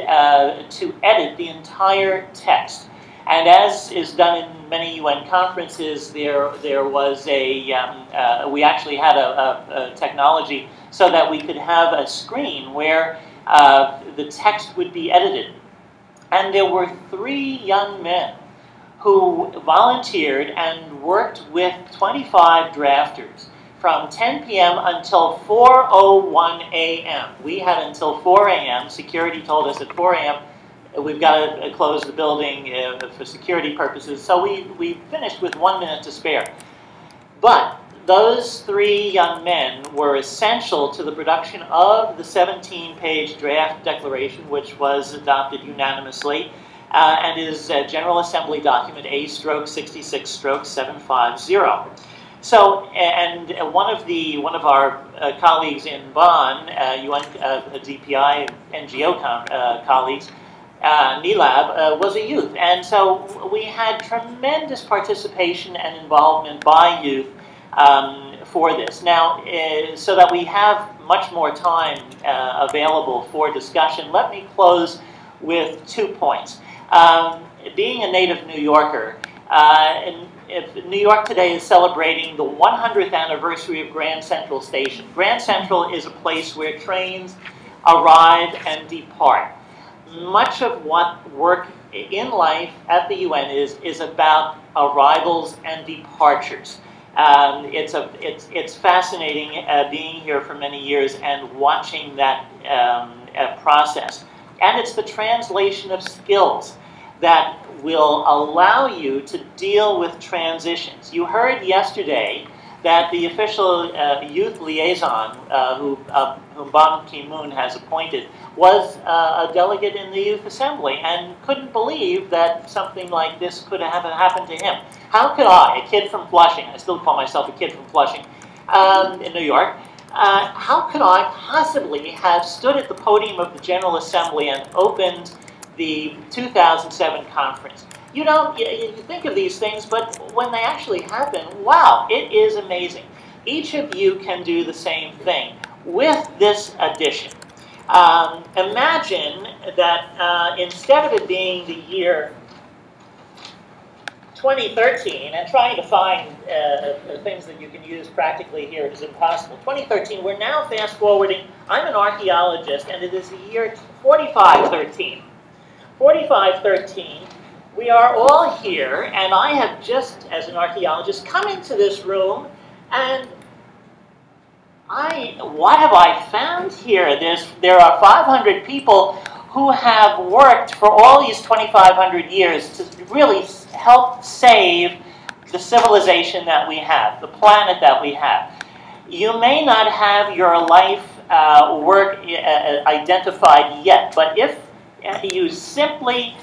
[SPEAKER 10] to edit the entire text. And as is done in many UN conferences, there was we actually had a technology so that we could have a screen where the text would be edited. And there were 3 young men who volunteered and worked with 25 drafters from 10 p.m. until 4:01 a.m. We had until 4 a.m. Security told us at 4 a.m. we've got to close the building for security purposes. So we finished with 1 minute to spare. But those 3 young men were essential to the production of the 17-page draft declaration, which was adopted unanimously, and is General Assembly document A/66/750. So, and one of our colleagues in Bonn, DPI NGO colleagues, Nilab, was a youth, and so we had tremendous participation and involvement by youth for this. Now, so that we have much more time available for discussion, let me close with 2 points. Being a native New Yorker, New York today is celebrating the 100th anniversary of Grand Central Station. Grand Central is a place where trains arrive and depart. Much of what work in life at the UN is about arrivals and departures. It's fascinating being here for many years and watching that process. And it's the translation of skills that will allow you to deal with transitions. You heard yesterday that the official youth liaison whom Ban Ki-moon has appointed was a delegate in the Youth Assembly and couldn't believe that something like this could have happened to him. How could I, a kid from Flushing, I still call myself a kid from Flushing, in New York, how could I possibly have stood at the podium of the General Assembly and opened the 2007 conference? You think of these things, but when they actually happen, wow, it is amazing. Each of you can do the same thing with this addition. Imagine that instead of it being the year 2013, and trying to find things that you can use practically here is impossible. 2013, we're now fast forwarding. I'm an archaeologist, and it is the year 4513. 4513. We are all here, and I have just, as an archaeologist, come into this room, and what have I found here? There are 500 people who have worked for all these 2,500 years to really help save the civilization that we have, the planet that we have. You may not have your life work identified yet, but if you simply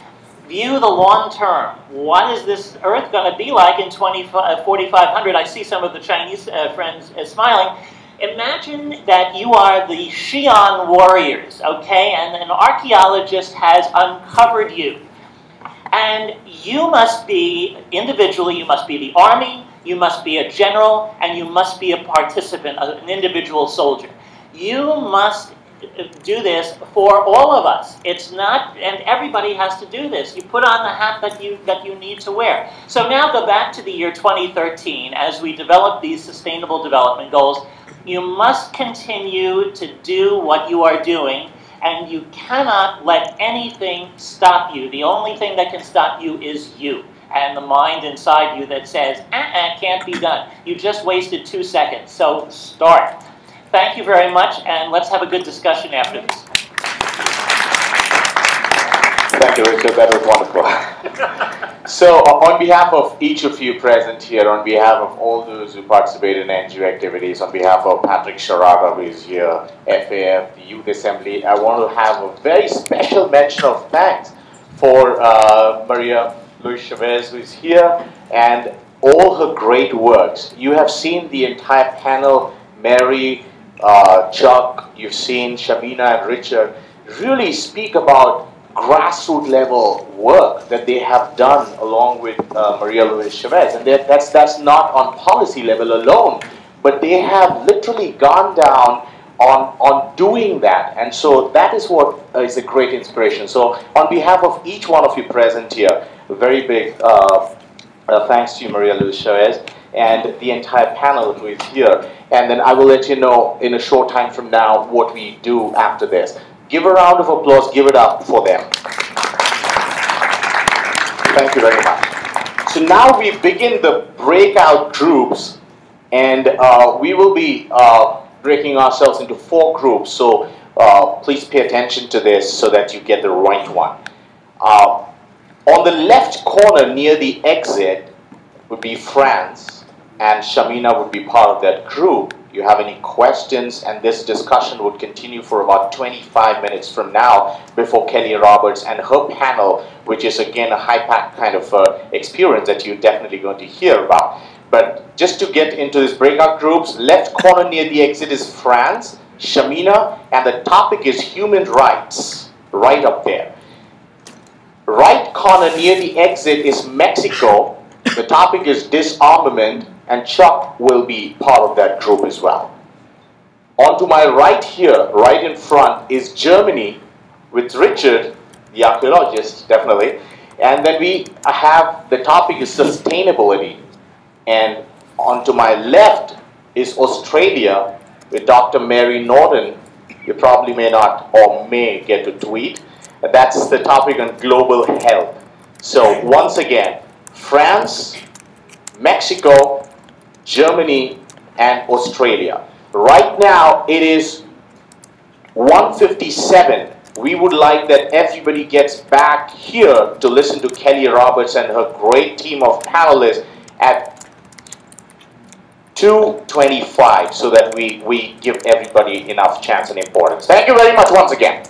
[SPEAKER 10] view the long term. What is this Earth going to be like in 4,500? I see some of the Chinese friends smiling. Imagine that you are the Xi'an warriors, okay? And an archaeologist has uncovered you. And you must be, individually, you must be the army, you must be a general, and you must be a participant, an individual soldier. You must do this for all of us. It's not, and everybody has to do this. You put on the hat that you need to wear. So now go back to the year 2013 as we develop these sustainable development goals. You must continue to do what you are doing, and you cannot let anything stop you. The only thing that can stop you is you and the mind inside you that says, can't be done. You just wasted 2 seconds, so start. Thank you very much, and let's have a good discussion after this.
[SPEAKER 5] Thank you, Richard. That was wonderful. So, on behalf of each of you present here, on behalf of all those who participate in NGO activities, on behalf of Patrick Sharaga, who is here, FAF, the Youth Assembly, I want to have a very special mention of thanks for Maria Luis Chavez, who is here, and all her great works. You have seen the entire panel, Mary, Chuck, you've seen Shamina and Richard really speak about grassroots level work that they have done along with Maria Luis Chavez. And that's not on policy level alone, but they have literally gone down on doing that. And so that is what is a great inspiration. So on behalf of each one of you present here, a very big thanks to you, Maria Luis Chavez, and the entire panel who is here. And then I will let you know in a short time from now what we do after this. Give a round of applause, give it up for them. Thank you very much. So now we begin the breakout groups, and we will be breaking ourselves into 4 groups. So please pay attention to this so that you get the right one. On the left corner near the exit would be France, and Shamina would be part of that group. You have any questions, and this discussion would continue for about 25 minutes from now before Kelly Roberts and her panel, which is again a high-packed kind of experience that you're definitely going to hear about. But just to get into this breakout groups, left corner near the exit is France, Shamina, and the topic is human rights, right up there. Right corner near the exit is Mexico. The topic is disarmament, and Chuck will be part of that group as well. On to my right here, right in front, is Germany with Richard, the archaeologist, definitely. And then we have, the topic is sustainability. And on to my left is Australia with Dr. Mary Norton. You probably may not or may get to tweet. That's the topic on global health. So once again, France, Mexico, Germany, and Australia. Right now it is 1:57. We would like that everybody gets back here to listen to Kelly Roberts and her great team of panelists at 2:25 so that we give everybody enough chance and importance. Thank you very much once again.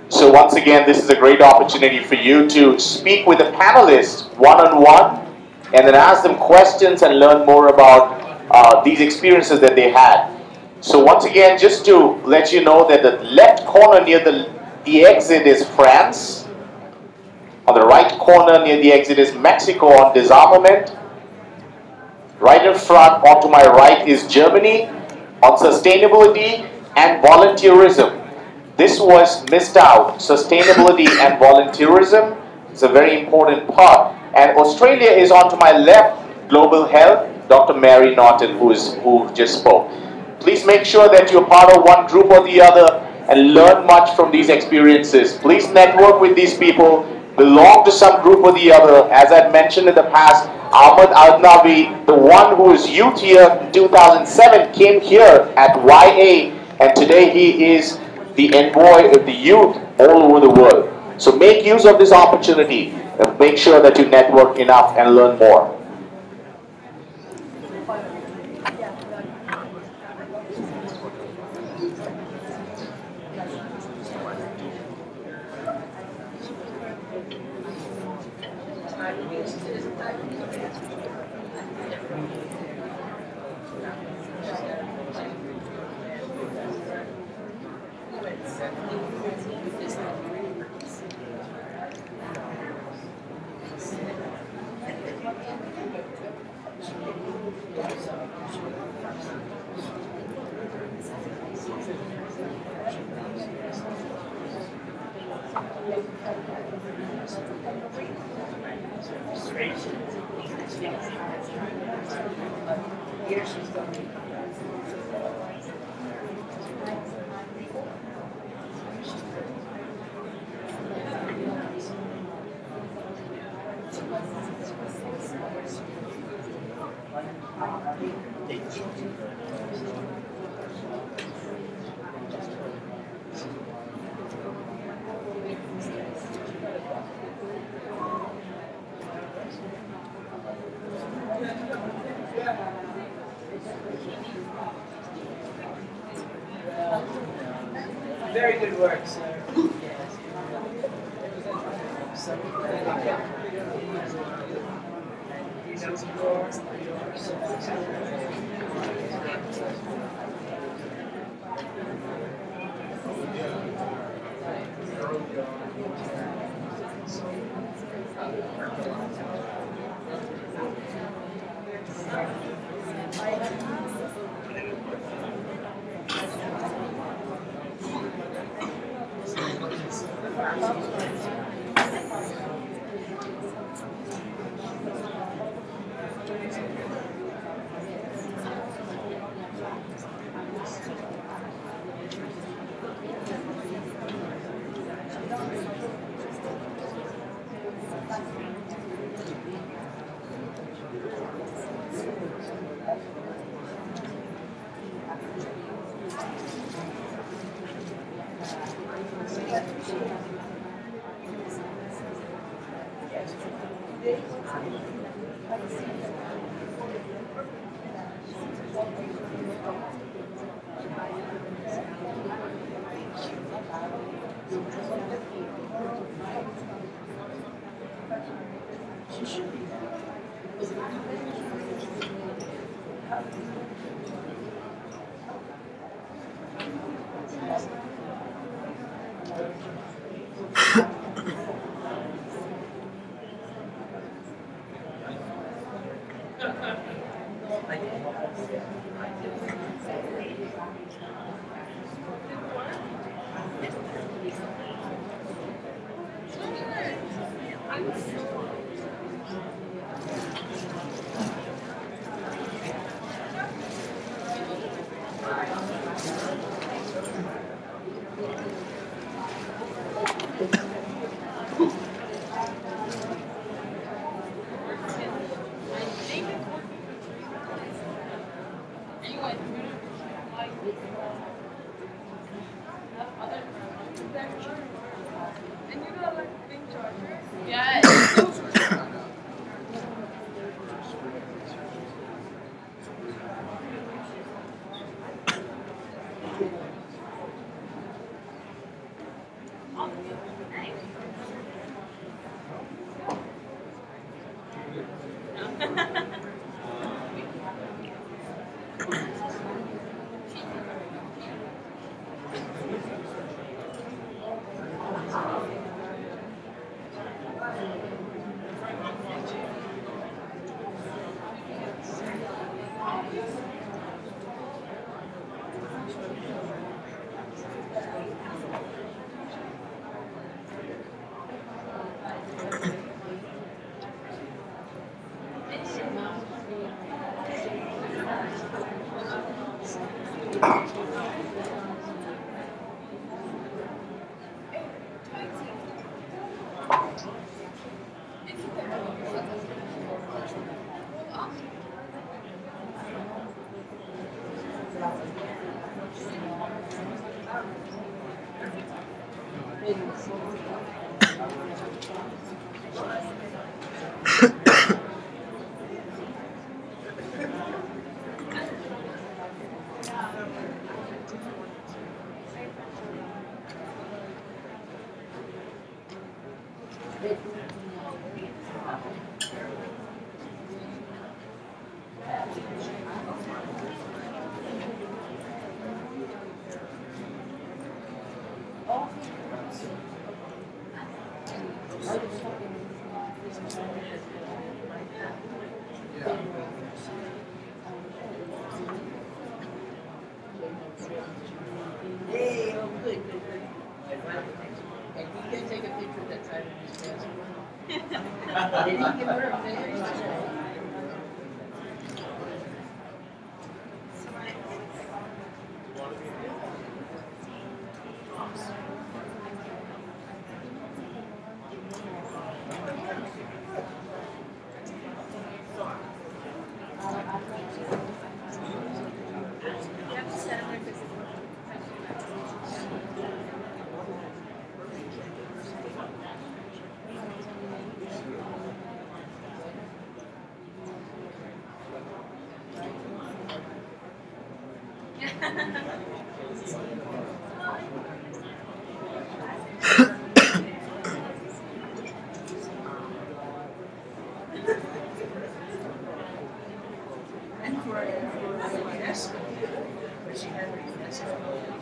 [SPEAKER 5] So once again, this is a great opportunity for you to speak with the panelists one-on-one and then ask them questions and learn more about these experiences that they had. So once again, just to let you know that the left corner near the exit is France. On the right corner near the exit is Mexico on disarmament. Right in front, onto my right, is Germany on sustainability and volunteerism. This was missed out. Sustainability and volunteerism is a very important part. And Australia is onto my left, global health, Dr. Mary Norton, who just spoke. Please make sure that you're part of one group or the other and learn much from these experiences. Please network with these people, belong to some group or the other. As I mentioned in the past, Ahmed Al-Nabi, the one who is youth here in 2007, came here at YA, and today he is the envoy of the youth all over the world. So make use of this opportunity and make sure that you network enough and learn more.
[SPEAKER 4] Very good work, sir.
[SPEAKER 1] And you got like a big charger?
[SPEAKER 2] Yes.
[SPEAKER 11] Hey, oh, good, good, good. And you can take a picture of that side of his desk. Did he give her a fish? And for UNESCO, where she had her UNESCO.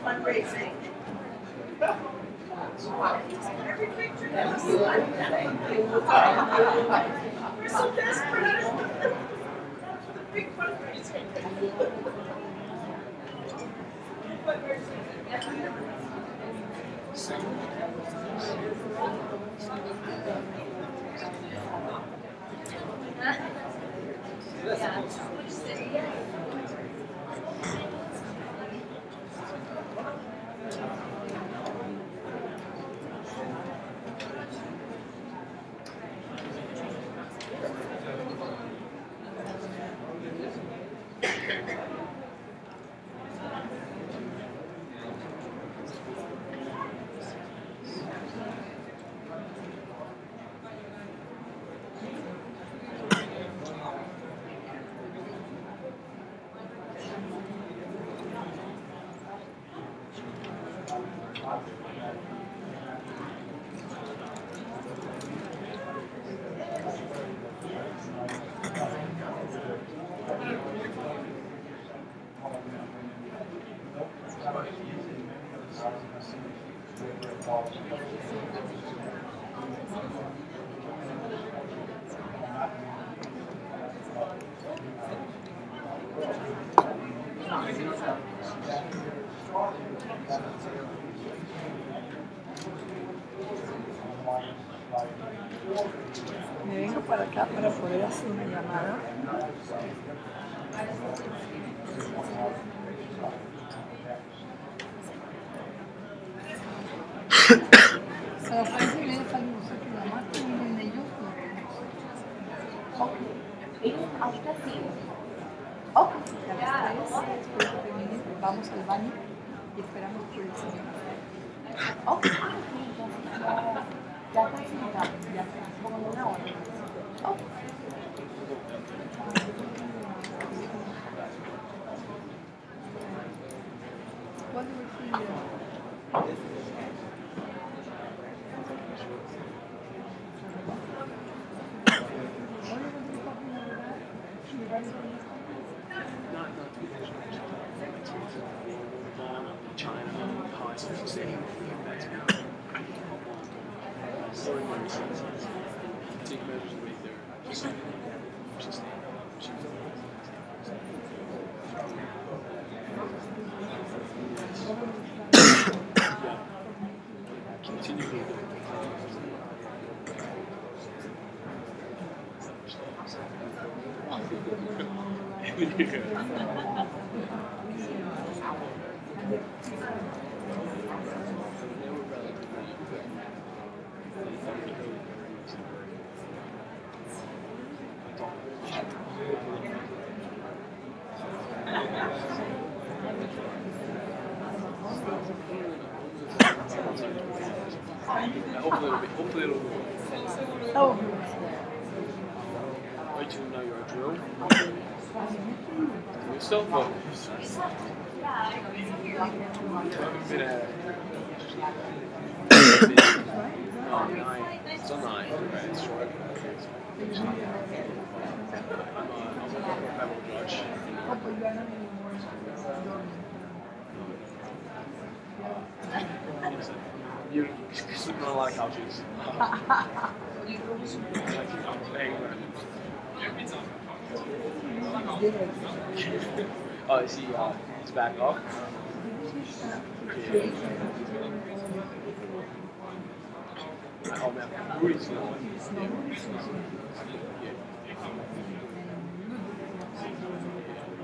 [SPEAKER 11] Fundraising. Every picture that was we're so desperate. The big fundraising.
[SPEAKER 3] Me vengo para acá para poder hacer una llamada. A las 3:30 salimos aquí, la más que vienen ellos. Ok. Ahorita sí. Ok. A las 3, después de que terminen, vamos al baño y esperamos por el señor. Ok. Ya casi llegamos, ya como una hora. Ok. ¿Cuándo fui?
[SPEAKER 12] Hopefully it'll work.
[SPEAKER 3] Oh.
[SPEAKER 12] Wait till you know your drill. We're still focused. Haven't been at oh, 9. It's on 9. Right, it's short. I'm a pebble judge. You're sleeping on a lot of couches. Oh, is he? He's back up. Yeah. Oh man, Rudy's the one.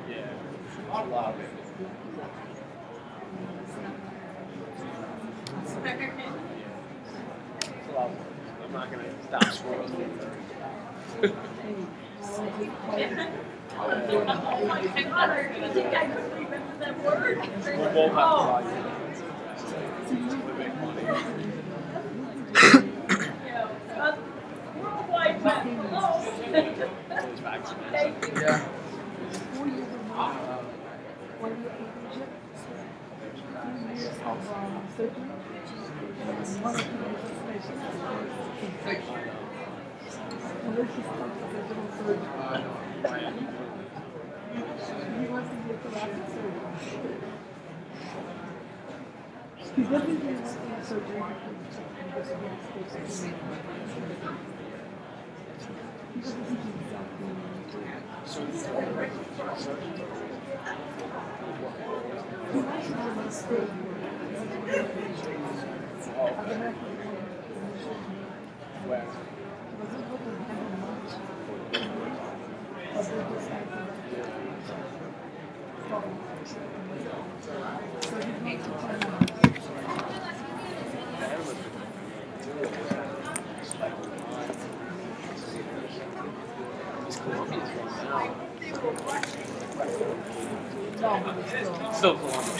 [SPEAKER 12] Yeah, a lot of it. It's a lot of work. I'm not gonna stop scrolling.
[SPEAKER 2] Oh my God, I think I could remember that word.
[SPEAKER 12] We'll both have to buy to make money.
[SPEAKER 2] Worldwide web. Hello. Thank you.
[SPEAKER 12] Yeah. Still Columbia.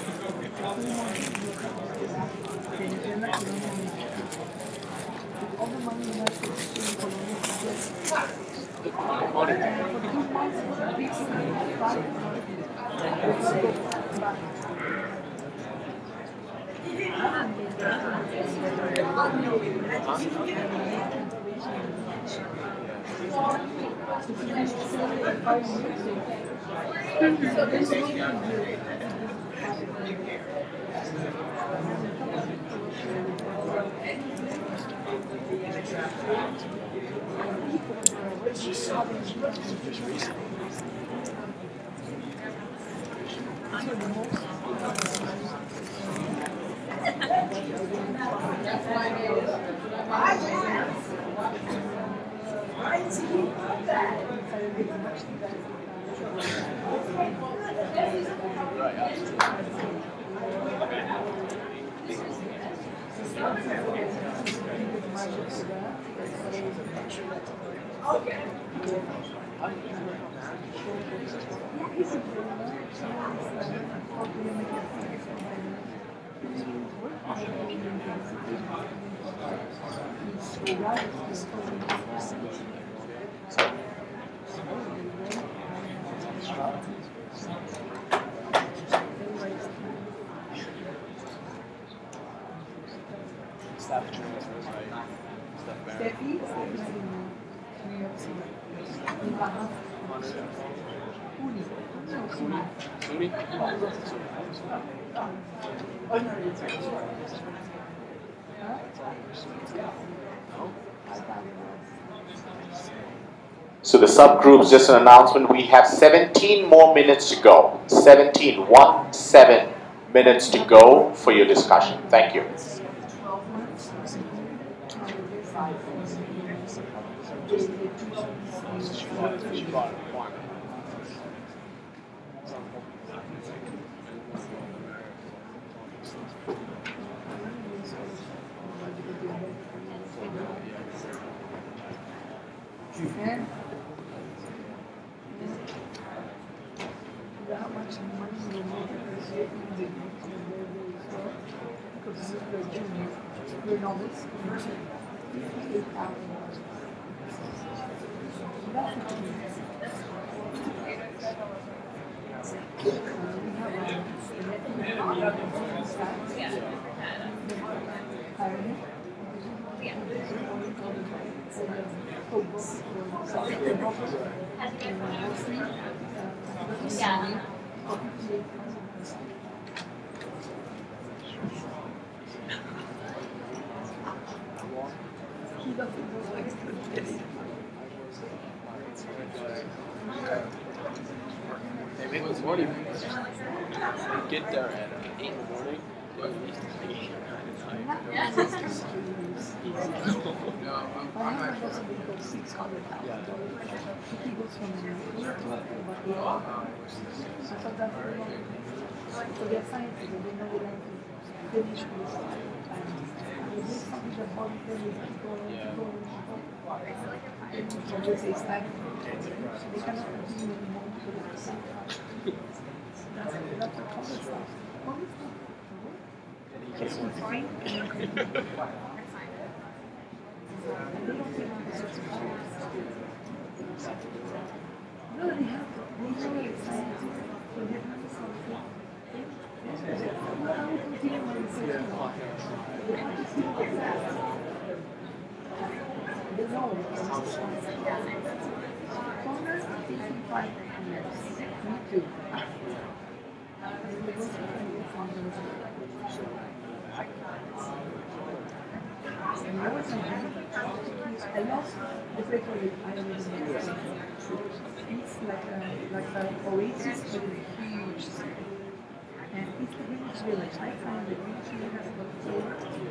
[SPEAKER 5] So the subgroups, just an announcement, we have 17 more minutes to go. 17 minutes to go for your discussion. Thank you.
[SPEAKER 12] Get there at 8 in the morning.
[SPEAKER 3] It's like an oasis, but it's huge. And it's the Greenwich Village. I find the Greenwich Village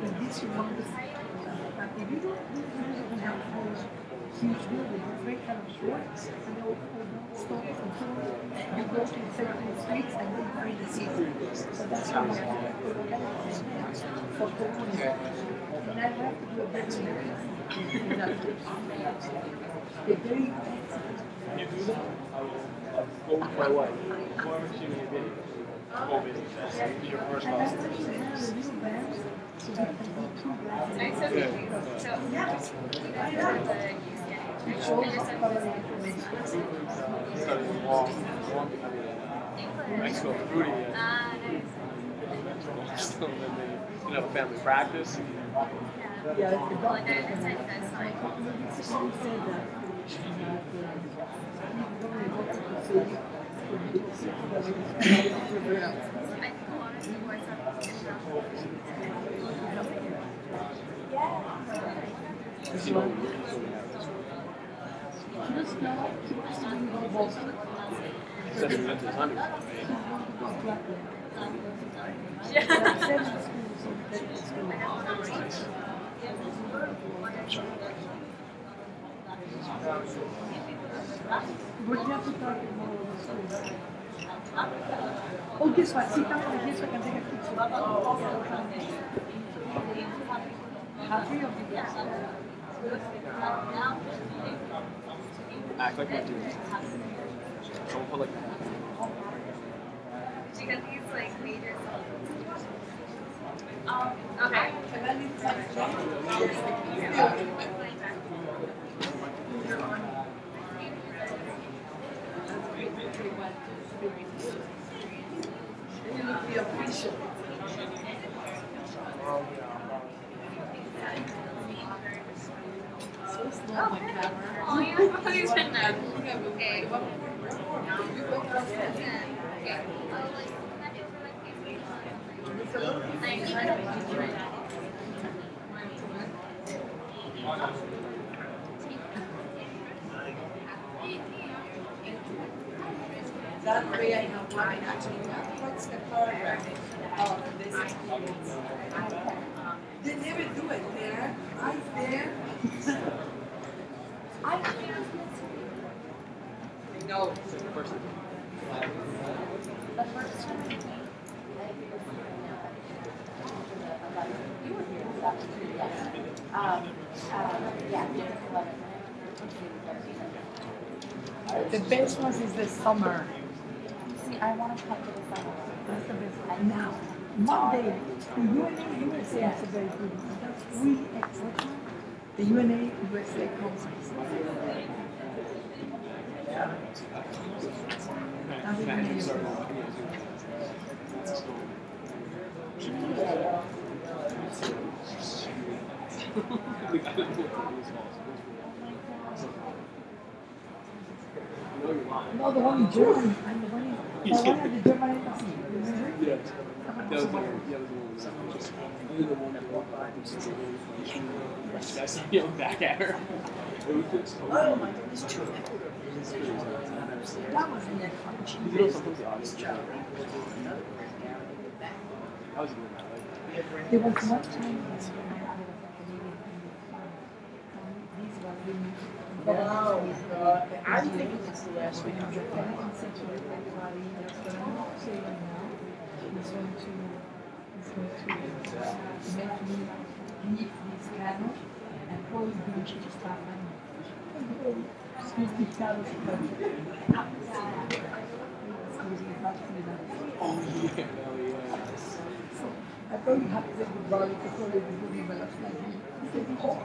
[SPEAKER 3] in this humongous. But if you don't have those huge buildings, it's very kind of short, and all stores and so on. You go to certain streets and then find the city. So that's how I for community. And I like to do a better in that place. They're very
[SPEAKER 12] Go with my wife. Whoever she may be. Go with it. Your first house. Mexico, Rudy. You know, family practice.
[SPEAKER 3] Yeah, the
[SPEAKER 2] Like
[SPEAKER 3] doctor
[SPEAKER 2] I decided that's like.
[SPEAKER 3] she said that oh, guess what? Sit down like this so I can take a picture. Happy of you guys.
[SPEAKER 12] Act like my dude. Don't put like
[SPEAKER 2] She got these like major okay.
[SPEAKER 3] You look the official. So slow my camera.
[SPEAKER 2] Oh, you're supposed to know. Okay.
[SPEAKER 11] That way I know what I actually got. What's the paragraph of this experience? They never do it there, right there. No.
[SPEAKER 12] the first
[SPEAKER 2] The first one. You were here this afternoon,
[SPEAKER 3] The best one is the summer.
[SPEAKER 2] See, I want to come to the summer.
[SPEAKER 3] That's the best one. Now, Monday, the UNA USA is a very good one. That's really excellent. The UNA USA conference. That's the UNA USA. No, the one in Germany. I'm the one in the German embassy. Remember?
[SPEAKER 12] Yeah. That was the one. Yeah, that was the one that walked by and said, I saw you back at her.
[SPEAKER 11] Oh my goodness, true.
[SPEAKER 3] That was in that fun.
[SPEAKER 12] You know, sometimes the audience is I was doing that.
[SPEAKER 3] There was one time
[SPEAKER 11] Oh, God. I think it was the last week.
[SPEAKER 3] he's going to make me leave this piano and probably going to start running. Excuse me, piano.
[SPEAKER 12] Oh, yeah.
[SPEAKER 3] So I probably have to say goodbye because already the movie last night. He said, oh.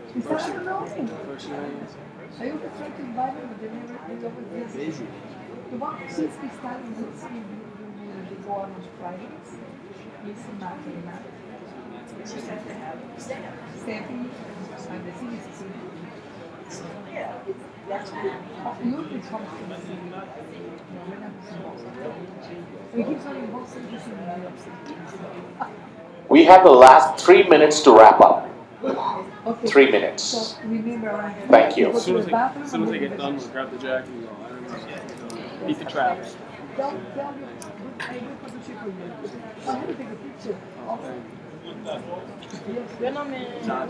[SPEAKER 3] I don't know. I always try to invite them, but they never busy. The one since we started with they go on Fridays. He's in Martina. Stephanie, and the thing is, yeah, that's good. It's home to the city. We keep on in Boston, he's in New York City.
[SPEAKER 5] We have the last 3 minutes to wrap up.
[SPEAKER 3] Okay.
[SPEAKER 5] 3 minutes.
[SPEAKER 3] So remember,
[SPEAKER 5] Thank you.
[SPEAKER 12] As soon as I get done, we'll grab the jacket and go. I don't know. Beat the traffic.
[SPEAKER 3] Tell you, I will put a for you. I have to take a picture.
[SPEAKER 9] Yo no me... No,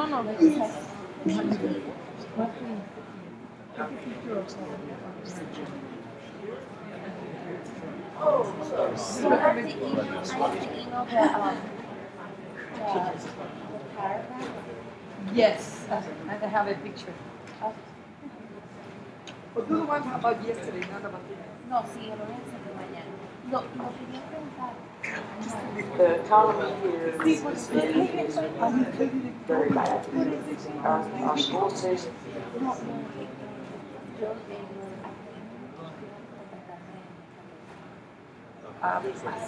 [SPEAKER 9] no, no.
[SPEAKER 2] So I have to email the paragraph.
[SPEAKER 3] Yes, and I have a picture. But do the one about yesterday, not about today.
[SPEAKER 2] No, sí, yo lo voy a hacer mañana. Lo quería preguntar.
[SPEAKER 4] The economy here is very bad. Our school system.
[SPEAKER 3] A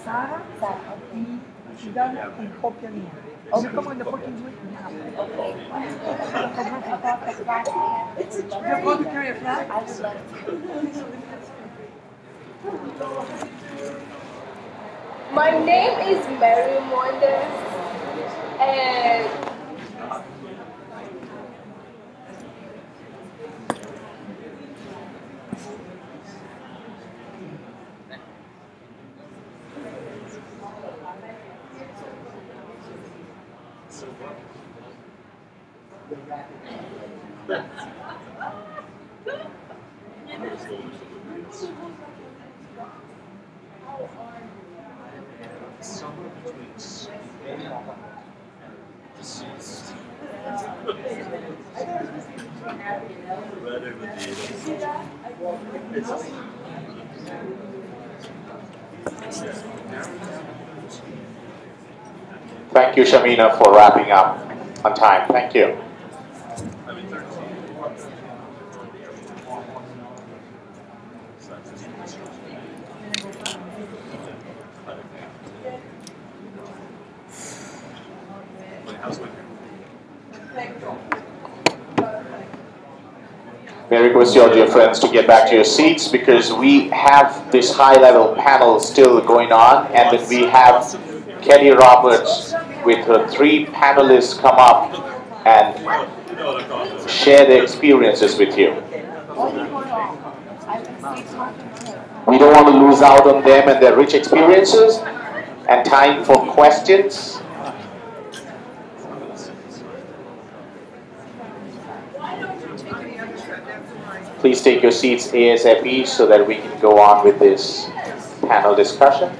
[SPEAKER 3] Sara y Sudan en copia mía. You're coming to fucking do it now. You're going to carry a flag?
[SPEAKER 1] My name is Mary Monda, and
[SPEAKER 5] Thank you, Shamina, for wrapping up on time. Thank you. May I request you all, dear friends, to get back to your seats because we have this high-level panel still going on, and then we have Kelly Roberts with her 3 panelists come up and share their experiences with you. We don't want to lose out on them and their rich experiences, and time for questions. Please take your seats ASAP so that we can go on with this panel discussion.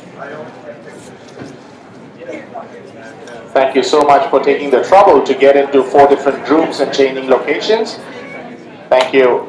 [SPEAKER 5] Thank you so much for taking the trouble to get into 4 different rooms and changing locations. Thank you.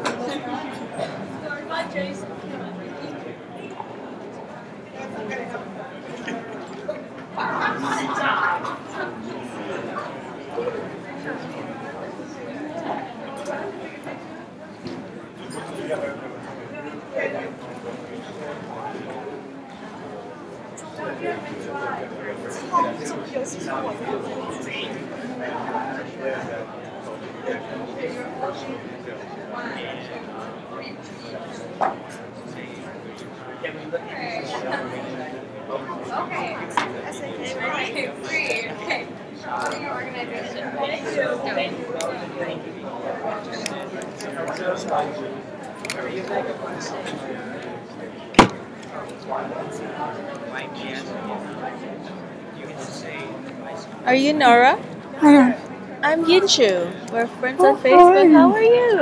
[SPEAKER 13] Are you Nora?
[SPEAKER 14] I am.
[SPEAKER 13] I'm Yinshu. We're friends on Facebook. How are you?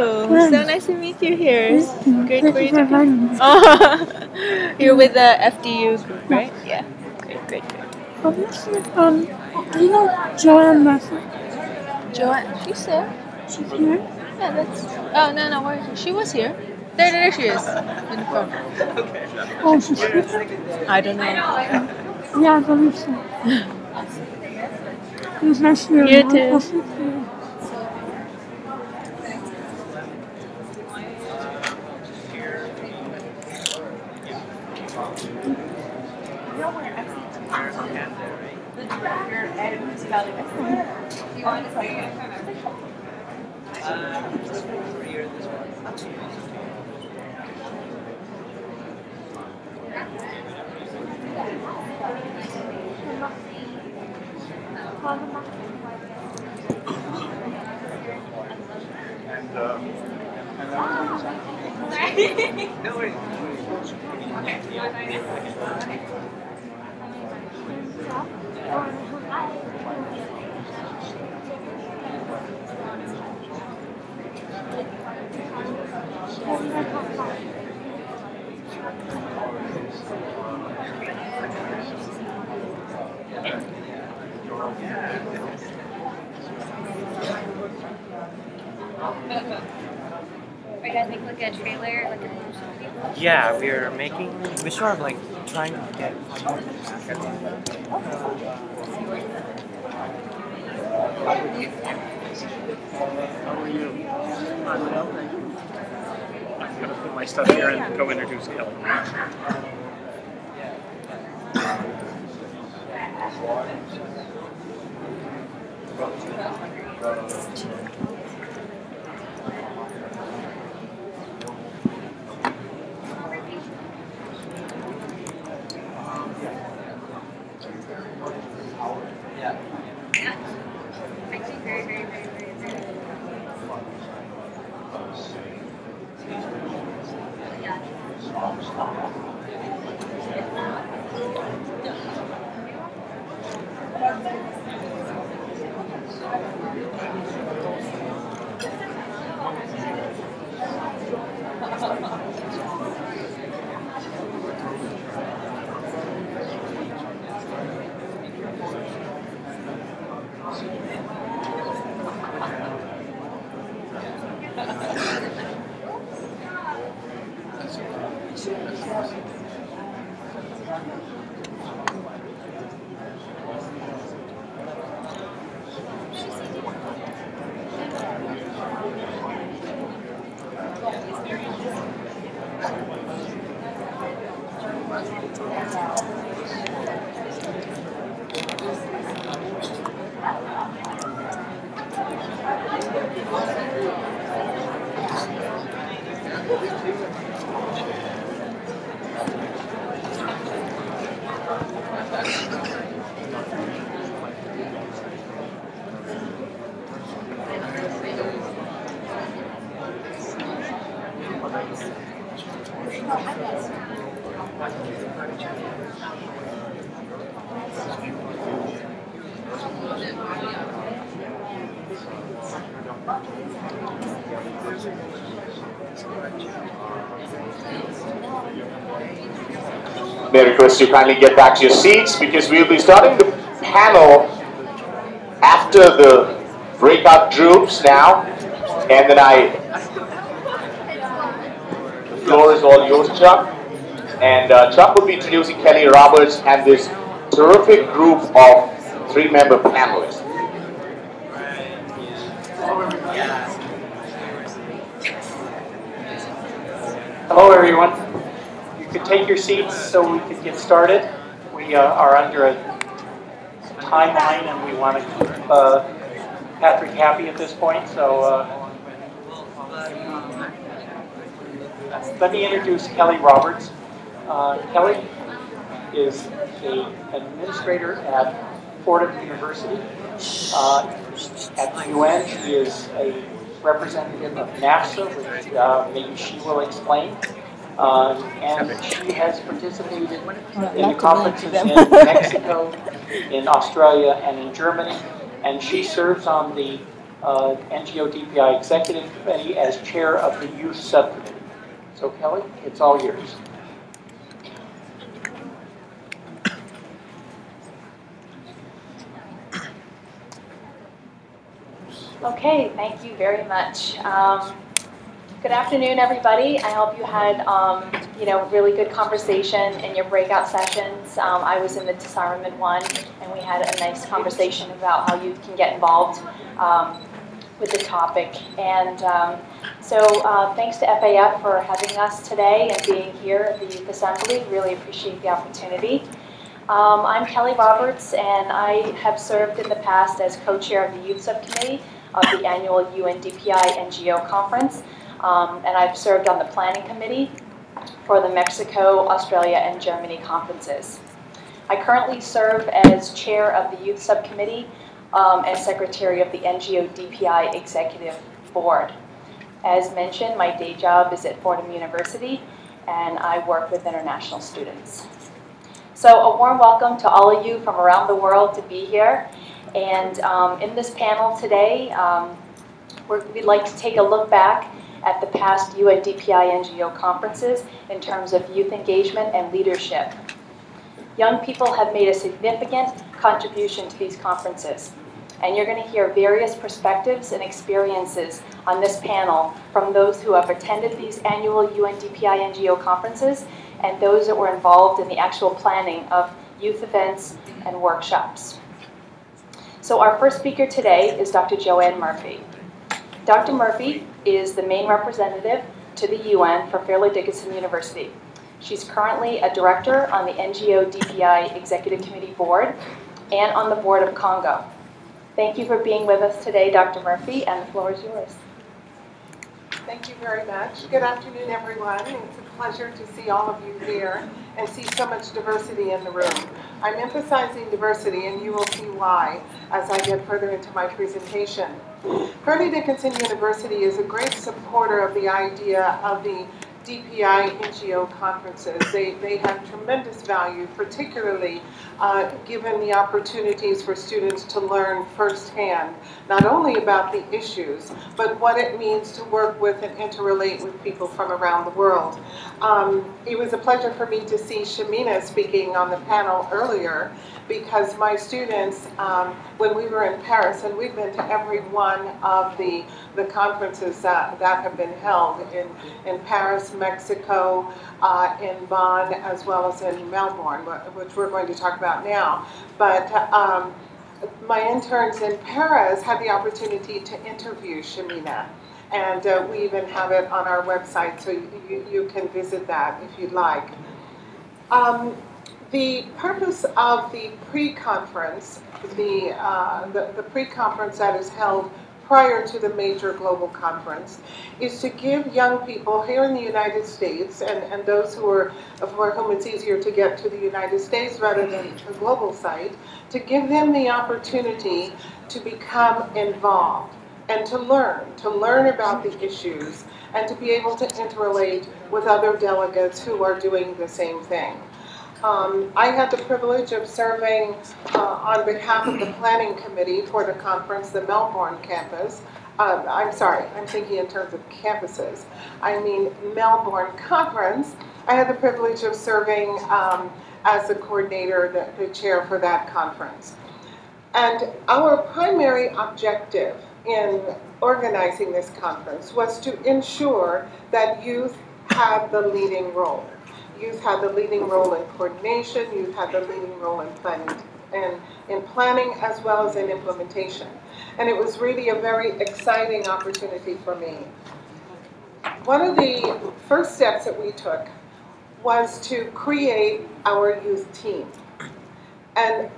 [SPEAKER 13] So nice to meet you here. Great for you to be. Oh, you're with the FDU group, right? Yeah. Great.
[SPEAKER 14] Do you know Joanne Murphy?
[SPEAKER 13] Joanne, she's there.
[SPEAKER 14] She's here?
[SPEAKER 13] Yeah, that's. Oh, no, where is she? She was here. There she is. In the phone.
[SPEAKER 14] Oh, she's here?
[SPEAKER 13] I don't know.
[SPEAKER 14] Yeah, I believe so. It was nice to meet you.
[SPEAKER 13] You too.
[SPEAKER 15] No worries.
[SPEAKER 13] Are you guys making like a trailer, like a
[SPEAKER 15] Yeah, we're sort of like trying to get. How
[SPEAKER 6] are you? I'm well, thank you. I'm going to put my stuff here and go introduce Kelly.
[SPEAKER 5] May I request you kindly get back to your seats because we'll be starting the panel after the breakout groups now, and then the floor is all yours, Chuck. And Chuck will be introducing Kelly Roberts and this terrific group of 3-member panelists.
[SPEAKER 6] Hello, everyone. You could take your seats so we could get started. We are under a timeline and we want to keep Patrick happy at this point. So let me introduce Kelly Roberts. Kelly is an administrator at Fordham University. At the UN, she is a representative of NASA, which maybe she will explain. And she has participated in the conferences in Mexico, in Australia, and in Germany. And she serves on the NGO DPI Executive Committee as chair of the Youth Subcommittee. So Kelly, it's all yours.
[SPEAKER 16] Okay, thank you very much. Good afternoon, everybody. I hope you had, really good conversation in your breakout sessions. I was in the Disarmament one, and we had a nice conversation about how youth can get involved with the topic. And so thanks to FAF for having us today and being here at the Youth Assembly. Really appreciate the opportunity. I'm Kelly Roberts, and I have served in the past as co-chair of the Youth Subcommittee of the annual UNDPI NGO conference. And I've served on the planning committee for the Mexico, Australia, and Germany conferences. I currently serve as chair of the Youth Subcommittee and secretary of the NGO DPI Executive Board. As mentioned, my day job is at Fordham University, and I work with international students. So a warm welcome to all of you from around the world to be here. And in this panel today, we'd like to take a look back at the past UNDPI NGO conferences in terms of youth engagement and leadership. Young people have made a significant contribution to these conferences, And you're going to hear various perspectives and experiences on this panel from those who have attended these annual UNDPI NGO conferences and those that were involved in the actual planning of youth events and workshops. So our first speaker today is Dr. Joanne Murphy. Dr. Murphy is the main representative to the UN for Fairleigh Dickinson University. She's currently a director on the NGO DPI Executive Committee Board and on the board of Congo. Thank you for being with us today, Dr. Murphy, and the floor is yours.
[SPEAKER 17] Thank you very much. Good afternoon, everyone. It's a pleasure to see all of you here and see so much diversity in the room. I'm emphasizing diversity, and you will see why as I get further into my presentation. Fairleigh Dickinson University is a great supporter of the idea of the DPI NGO conferences. They have tremendous value, particularly given the opportunities for students to learn firsthand, not only about the issues, but what it means to work with and interrelate with people from around the world. It was a pleasure for me to see Shamina speaking on the panel earlier, because my students, when we were in Paris, and we've been to every one of the conferences that have been held in Paris, Mexico, in Bonn, as well as in Melbourne, which we're going to talk about now. But my interns in Paris had the opportunity to interview Shamina, and we even have it on our website, so you can visit that if you'd like. The purpose of the pre-conference, the pre-conference that is held prior to the major global conference, is to give young people here in the United States, and those for whom it's easier to get to the United States rather than the global site, to give them the opportunity to become involved and to learn about the issues, and to be able to interrelate with other delegates who are doing the same thing. I had the privilege of serving on behalf of the planning committee for the conference, the Melbourne campus. I'm sorry, I'm thinking in terms of campuses. I mean Melbourne conference. I had the privilege of serving as the coordinator, the chair for that conference. And our primary objective in organizing this conference was to ensure that youth had the leading role. Youth had the leading role in coordination, youth had the leading role in planning as well as in implementation. And it was really a very exciting opportunity for me. One of the first steps that we took was to create our youth team. And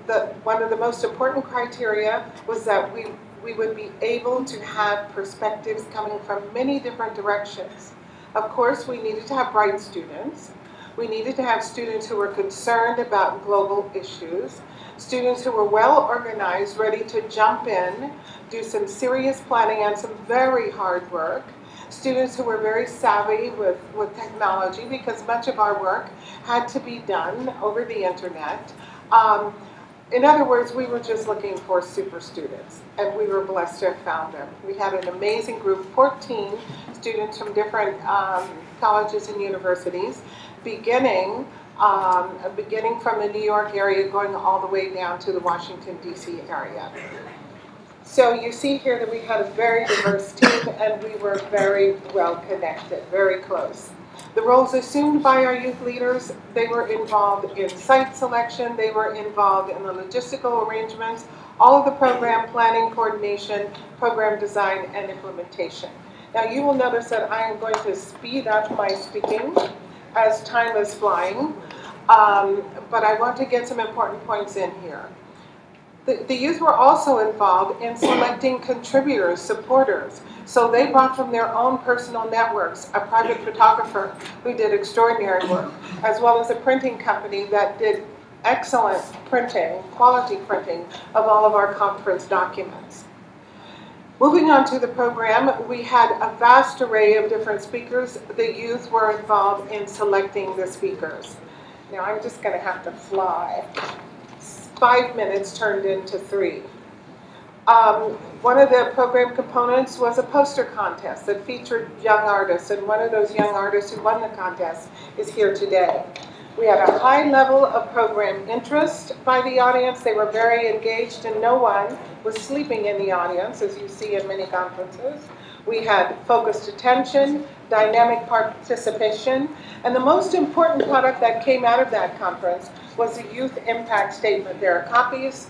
[SPEAKER 17] one of the most important criteria was that we would be able to have perspectives coming from many different directions. Of course, we needed to have bright students. We needed to have students who were concerned about global issues, students who were well organized, ready to jump in, do some serious planning and some very hard work, students who were very savvy with technology, because much of our work had to be done over the internet. In other words, we were just looking for super students, and we were blessed to have found them. We had an amazing group, 14 students from different colleges and universities, beginning from the New York area, going all the way down to the Washington, D.C. area. So you see here that we had a very diverse team, and we were very well connected, very close. The roles assumed by our youth leaders, they were involved in site selection, they were involved in the logistical arrangements, all of the program planning, coordination, program design, and implementation. Now you will notice that I am going to speed up my speaking as time is flying, but I want to get some important points in here. The youth were also involved in selecting contributors, supporters. So they brought from their own personal networks a private photographer who did extraordinary work, as well as a printing company that did excellent printing, quality printing of all of our conference documents. Moving on to the program, we had a vast array of different speakers. The youth were involved in selecting the speakers. Now I'm just going to have to fly. 5 minutes turned into 3. One of the program components was a poster contest that featured young artists, and one of those young artists who won the contest is here today. We had a high level of program interest by the audience. They were very engaged and no one was sleeping in the audience, as you see in many conferences. We had focused attention, dynamic participation, and the most important product that came out of that conference was the Youth Impact Statement. There are copies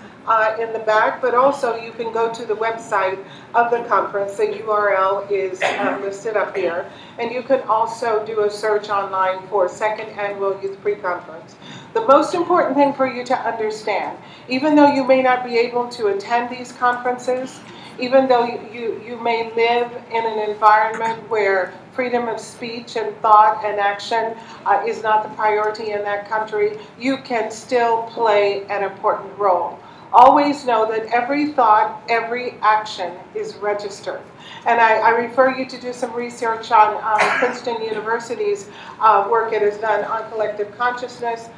[SPEAKER 17] in the back, but also you can go to the website of the conference. The URL is listed up here. And you can also do a search online for Second Annual Youth Pre-Conference. The most important thing for you to understand, even though you may not be able to attend these conferences, even though you may live in an environment where freedom of speech and thought and action is not the priority in that country, you can still play an important role. Always know that every thought, every action is registered. And I refer you to do some research on Princeton University's work it has done on collective consciousness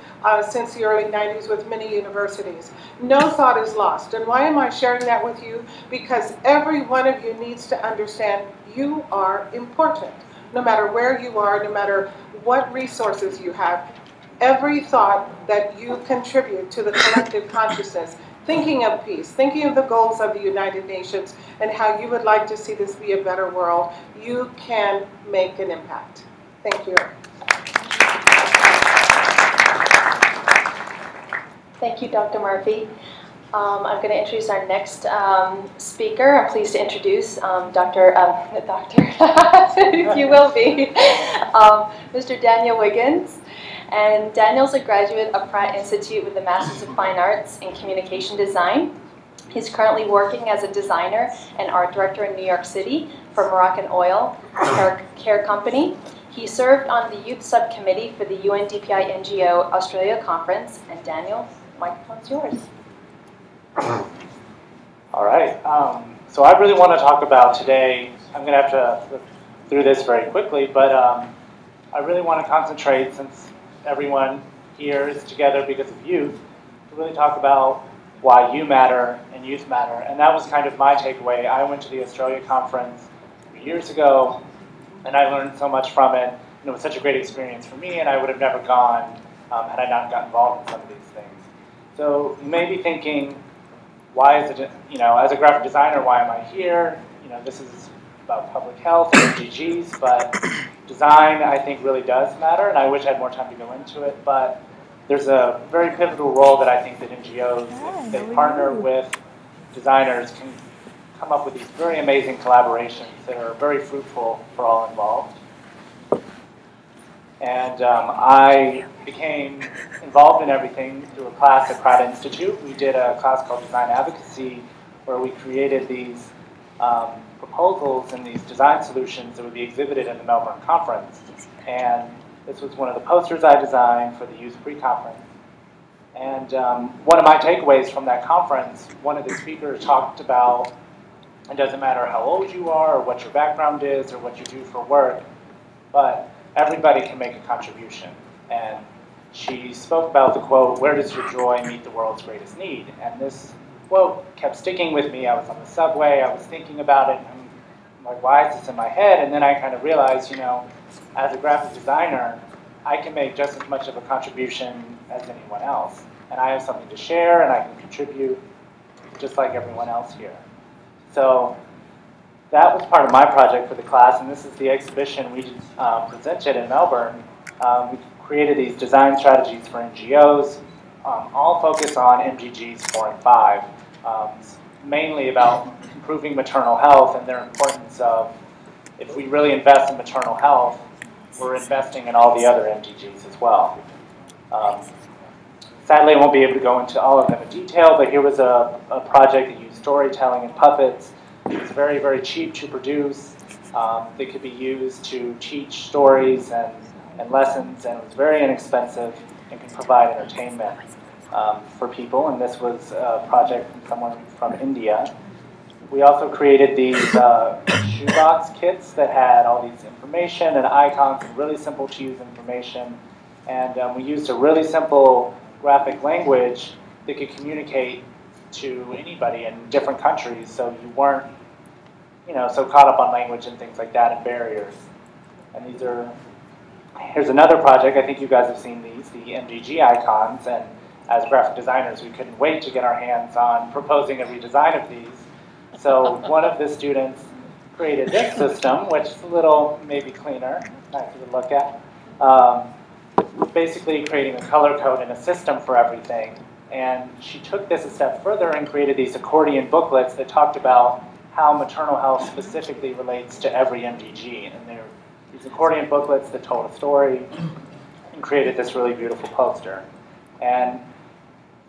[SPEAKER 17] since the early 90s with many universities. No thought is lost. And why am I sharing that with you? Because every one of you needs to understand you are important. No matter where you are, no matter what resources you have, every thought that you contribute to the collective consciousness, thinking of peace, thinking of the goals of the United Nations and how you would like to see this be a better world, you can make an impact. Thank you.
[SPEAKER 16] Thank you, Dr. Murphy. I'm going to introduce our next speaker. I'm pleased to introduce Dr. You will be, Mr. Daniel Wiggins. And Daniel's a graduate of Pratt Institute with the Masters of Fine Arts in Communication Design. He's currently working as a designer and art director in New York City for Moroccan Oil Care Company. He served on the youth subcommittee for the UN DPI NGO Australia Conference. And Daniel, the microphone's yours.
[SPEAKER 18] All right. So I really want to talk about today, I'm going to have to look through this very quickly, but I really want to concentrate, since everyone here is together because of youth, to really talk about why you matter and youth matter. And that was kind of my takeaway. I went to the Australia conference 3 years ago, and I learned so much from it. And it was such a great experience for me, and I would have never gone had I not got involved in some of these things. So you may be thinking, why is it, as a graphic designer, why am I here? This is about public health and MDGs, but design, I think, really does matter, and I wish I had more time to go into it, but there's a very pivotal role that I think that NGOs, if they partner with designers, can come up with these very amazing collaborations that are very fruitful for all involved. And I became involved in everything through a class at Pratt Institute. We did a class called Design Advocacy, where we created these proposals and these design solutions that would be exhibited at the Melbourne conference. And this was one of the posters I designed for the Youth Pre-Conference. And one of my takeaways from that conference, one of the speakers talked about, it doesn't matter how old you are or what your background is or what you do for work, but everybody can make a contribution. And she spoke about the quote, "Where does your joy meet the world's greatest need?" And this quote kept sticking with me. I was on the subway, I was thinking about it, and I'm like, why is this in my head? And then I kind of realized, as a graphic designer, I can make just as much of a contribution as anyone else. And I have something to share, and I can contribute just like everyone else here. So that was part of my project for the class, and this is the exhibition we presented in Melbourne. We created these design strategies for NGOs, all focused on MDGs 4 and 5, mainly about improving maternal health and their importance of, if we really invest in maternal health, we're investing in all the other MDGs as well. Sadly, I won't be able to go into all of them in detail, but here was a project that used storytelling and puppets. It was very, very cheap to produce. They could be used to teach stories and lessons, and it was very inexpensive and could provide entertainment for people. And this was a project from someone from India. We also created these shoebox kits that had all these information and icons and really simple to use information. And we used a really simple graphic language that could communicate to anybody in different countries, so you weren't, so caught up on language and things like that and barriers. And these are Here's another project. I think you guys have seen these, the MDG icons, and as graphic designers, we couldn't wait to get our hands on proposing a redesign of these. So one of the students created this system, which is a little maybe cleaner, nicer to look at. Basically creating a color code and a system for everything. And she took this a step further and created these accordion booklets that talked about how maternal health specifically relates to every MDG. And they're these accordion booklets that told a story and created this really beautiful poster. And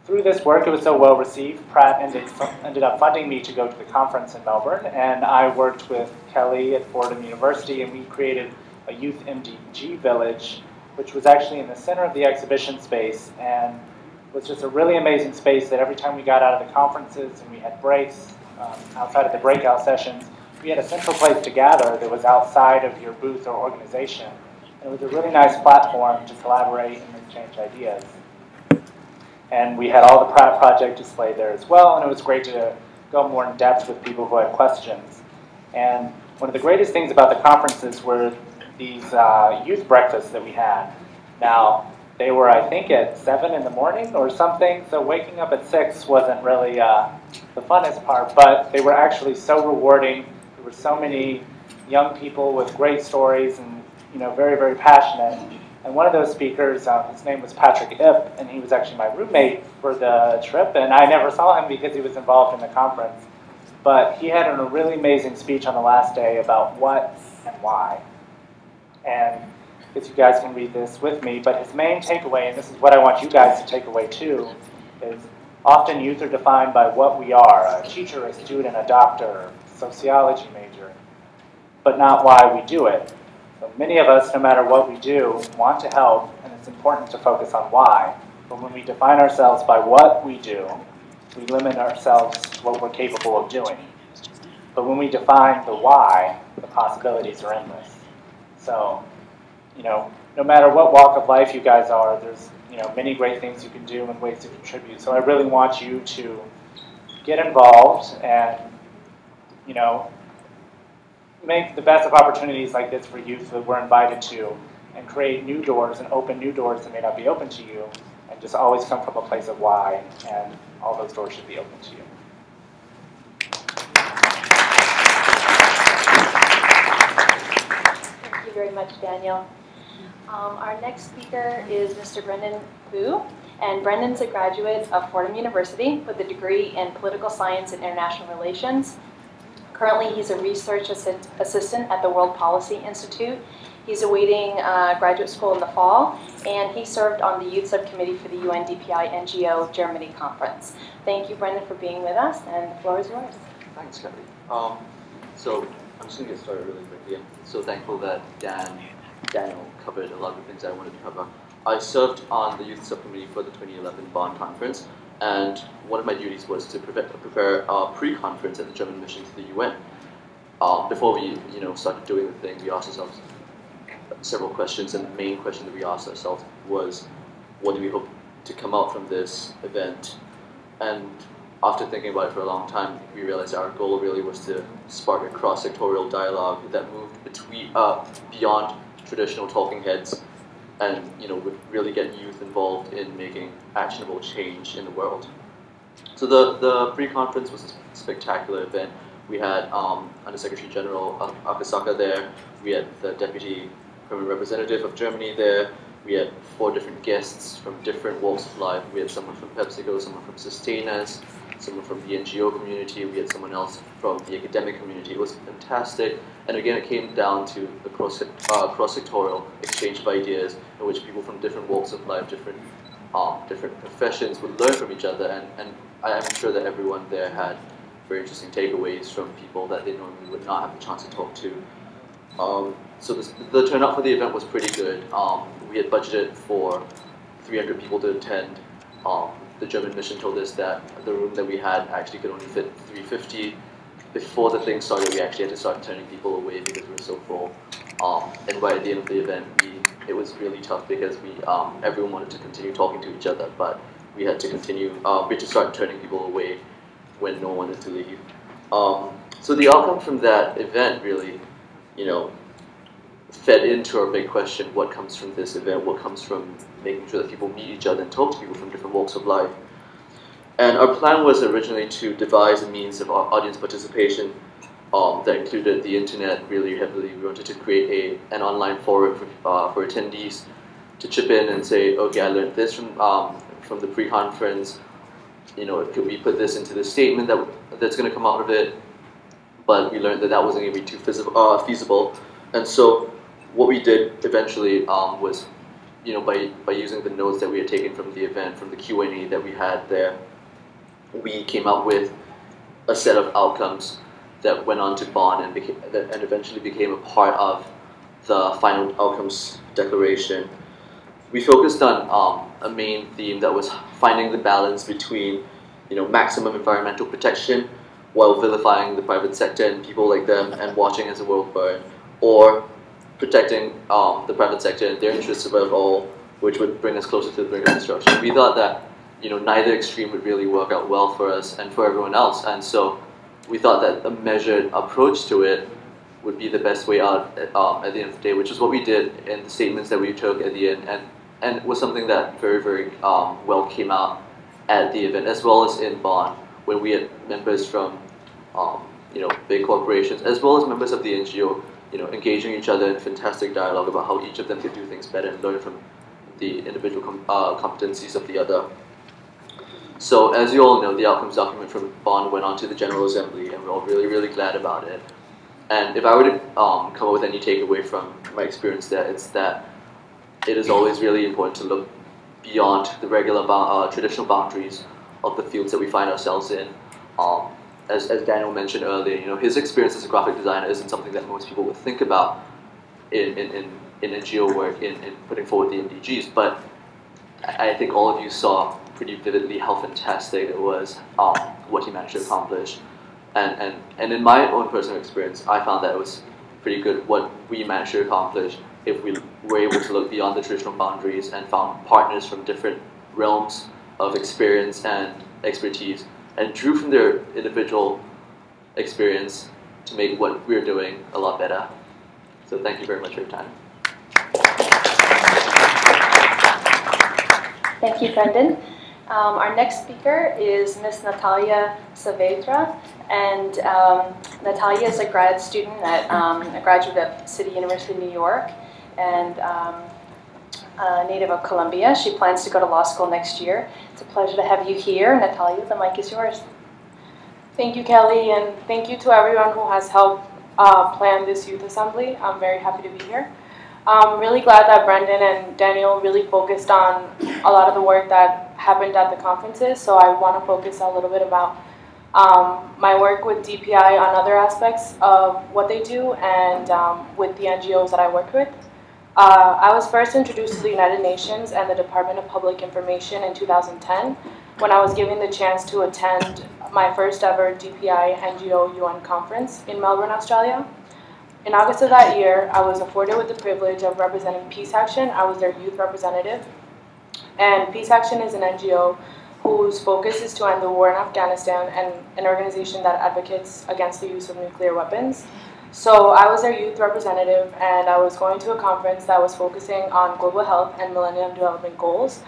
[SPEAKER 18] through this work, it was so well received, Pratt ended up funding me to go to the conference in Melbourne, and I worked with Kelly at Fordham University, and we created a youth MDG village, which was actually in the center of the exhibition space, and was just a really amazing space that every time we got out of the conferences and we had breaks, outside of the breakout sessions, we had a central place to gather that was outside of your booth or organization. And it was a really nice platform to collaborate and exchange ideas. And we had all the Pratt project displayed there as well, and it was great to go more in depth with people who had questions. And one of the greatest things about the conferences were these youth breakfasts that we had. Now, they were, I think, at 7 in the morning or something, so waking up at 6 wasn't really the funnest part, but they were actually so rewarding. There were so many young people with great stories and, you know, very, very passionate. And one of those speakers, his name was Patrick Ip, and he was actually my roommate for the trip, and I never saw him because he was involved in the conference. But he had a really amazing speech on the last day about what and why. And I guess you guys can read this with me, but his main takeaway, and this is what I want you guys to take away too, is often youth are defined by what we are, a teacher, a student, a doctor, sociology major, but not why we do it. So many of us, no matter what we do, want to help, and it's important to focus on why. But when we define ourselves by what we do, we limit ourselves to what we're capable of doing. But when we define the why, the possibilities are endless. So, you know, no matter what walk of life you guys are, there's, you know, many great things you can do and ways to contribute. So I really want you to get involved and, you know, make the best of opportunities like this for youth that we're invited to, and create new doors and open new doors that may not be open to you, and just always come from a place of why, and all those doors should be open to you.
[SPEAKER 16] Thank you very much, Daniel. Our next speaker is Mr. Brendan Hu, and Brendan's a graduate of Fordham University with a degree in political science and international relations. Currently, he's a research assistant at the World Policy Institute. He's awaiting graduate school in the fall, and he served on the youth subcommittee for the UNDPI NGO Germany conference. Thank you, Brendan, for being with us, and the floor is yours.
[SPEAKER 19] Thanks, Kelly. So I'm just going to get started really quickly. I'm so thankful that Daniel covered a lot of the things I wanted to cover. I served on the youth subcommittee for the 2011 Bonn conference, and one of my duties was to prepare a pre-conference at the German mission to the UN. Before we, started doing the thing, we asked ourselves several questions, and the main question that we asked ourselves was, what do we hope to come out from this event? And after thinking about it for a long time, we realized our goal really was to spark a cross-sectorial dialogue that moved beyond traditional talking heads, and would really get youth involved in making actionable change in the world. So the pre-conference was a spectacular event. We had Under Secretary General Akasaka there. We had the Deputy Permanent Representative of Germany there. We had 4 different guests from different walks of life. We had someone from PepsiCo, someone from Sustainers, someone from the NGO community. We had someone else from the academic community. It was fantastic. And again, it came down to the cross-sectorial exchange of ideas in which people from different walks of life, different professions would learn from each other. And I am sure that everyone there had very interesting takeaways from people that they normally would not have the chance to talk to. So the turnout for the event was pretty good. We had budgeted for 300 people to attend. The German mission told us that the room that we had actually could only fit 350. Before the thing started, we actually had to start turning people away because we were so full. And right at the end of the event, it was really tough because everyone wanted to continue talking to each other, but we had to continue. We had to start turning people away when no one wanted to leave. So the outcome from that event really, fed into our big question, what comes from this event, what comes from making sure that people meet each other and talk to people from different walks of life. And our plan was originally to devise a means of audience participation that included the internet really heavily. We wanted to create an online forum for attendees to chip in and say, okay, I learned this from the pre-conference, you know, could we put this into the statement that's going to come out of it? But we learned that that wasn't going to be too feasible. And so what we did eventually was, you know, by using the notes that we had taken from the event, from the Q&A that we had there, we came up with a set of outcomes that went on to bond and eventually became a part of the final outcomes declaration. We focused on a main theme that was finding the balance between, you know, maximum environmental protection while vilifying the private sector and people like them and watching as the world burn, or protecting the private sector and their interests above all, which would bring us closer to the brink of destruction. We thought that, you know, neither extreme would really work out well for us and for everyone else, and so we thought that a measured approach to it would be the best way out at the end of the day, which is what we did in the statements that we took at the end, and it was something that very, very well came out at the event, as well as in Bonn, when we had members from you know, big corporations, as well as members of the NGO, you know, engaging each other in fantastic dialogue about how each of them could do things better and learn from the individual competencies of the other. So as you all know, the outcomes document from Bonn went on to the General Assembly, and we're all really, really glad about it. And if I were to come up with any takeaway from my experience there, it's that it is always really important to look beyond the regular traditional boundaries of the fields that we find ourselves in. As Daniel mentioned earlier, you know, his experience as a graphic designer isn't something that most people would think about in NGO work, in putting forward the MDGs, but I think all of you saw pretty vividly how fantastic it was, what he managed to accomplish. And in my own personal experience, I found that it was pretty good what we managed to accomplish if we were able to look beyond the traditional boundaries and found partners from different realms of experience and expertise and drew from their individual experience to make what we're doing a lot better. So thank you very much for your time.
[SPEAKER 16] Thank you, Brendan. Our next speaker is Ms. Natalia Saavedra, and Natalia is a grad student at a graduate of City University of New York and a native of Colombia. She plans to go to law school next year. It's a pleasure to have you here. Natalia, the mic is yours.
[SPEAKER 20] Thank you, Kelly, and thank you to everyone who has helped plan this youth assembly. I'm very happy to be here. I'm really glad that Brendan and Daniel really focused on a lot of the work that happened at the conferences, so I want to focus a little bit about my work with DPI on other aspects of what they do and with the NGOs that I work with. I was first introduced to the United Nations and the Department of Public Information in 2010 when I was given the chance to attend my first ever DPI NGO UN conference in Melbourne, Australia. In August of that year, I was afforded with the privilege of representing Peace Action. I was their youth representative. And Peace Action is an NGO whose focus is to end the war in Afghanistan and an organization that advocates against the use of nuclear weapons. So I was their youth representative, and I was going to a conference that was focusing on global health and Millennium Development Goals.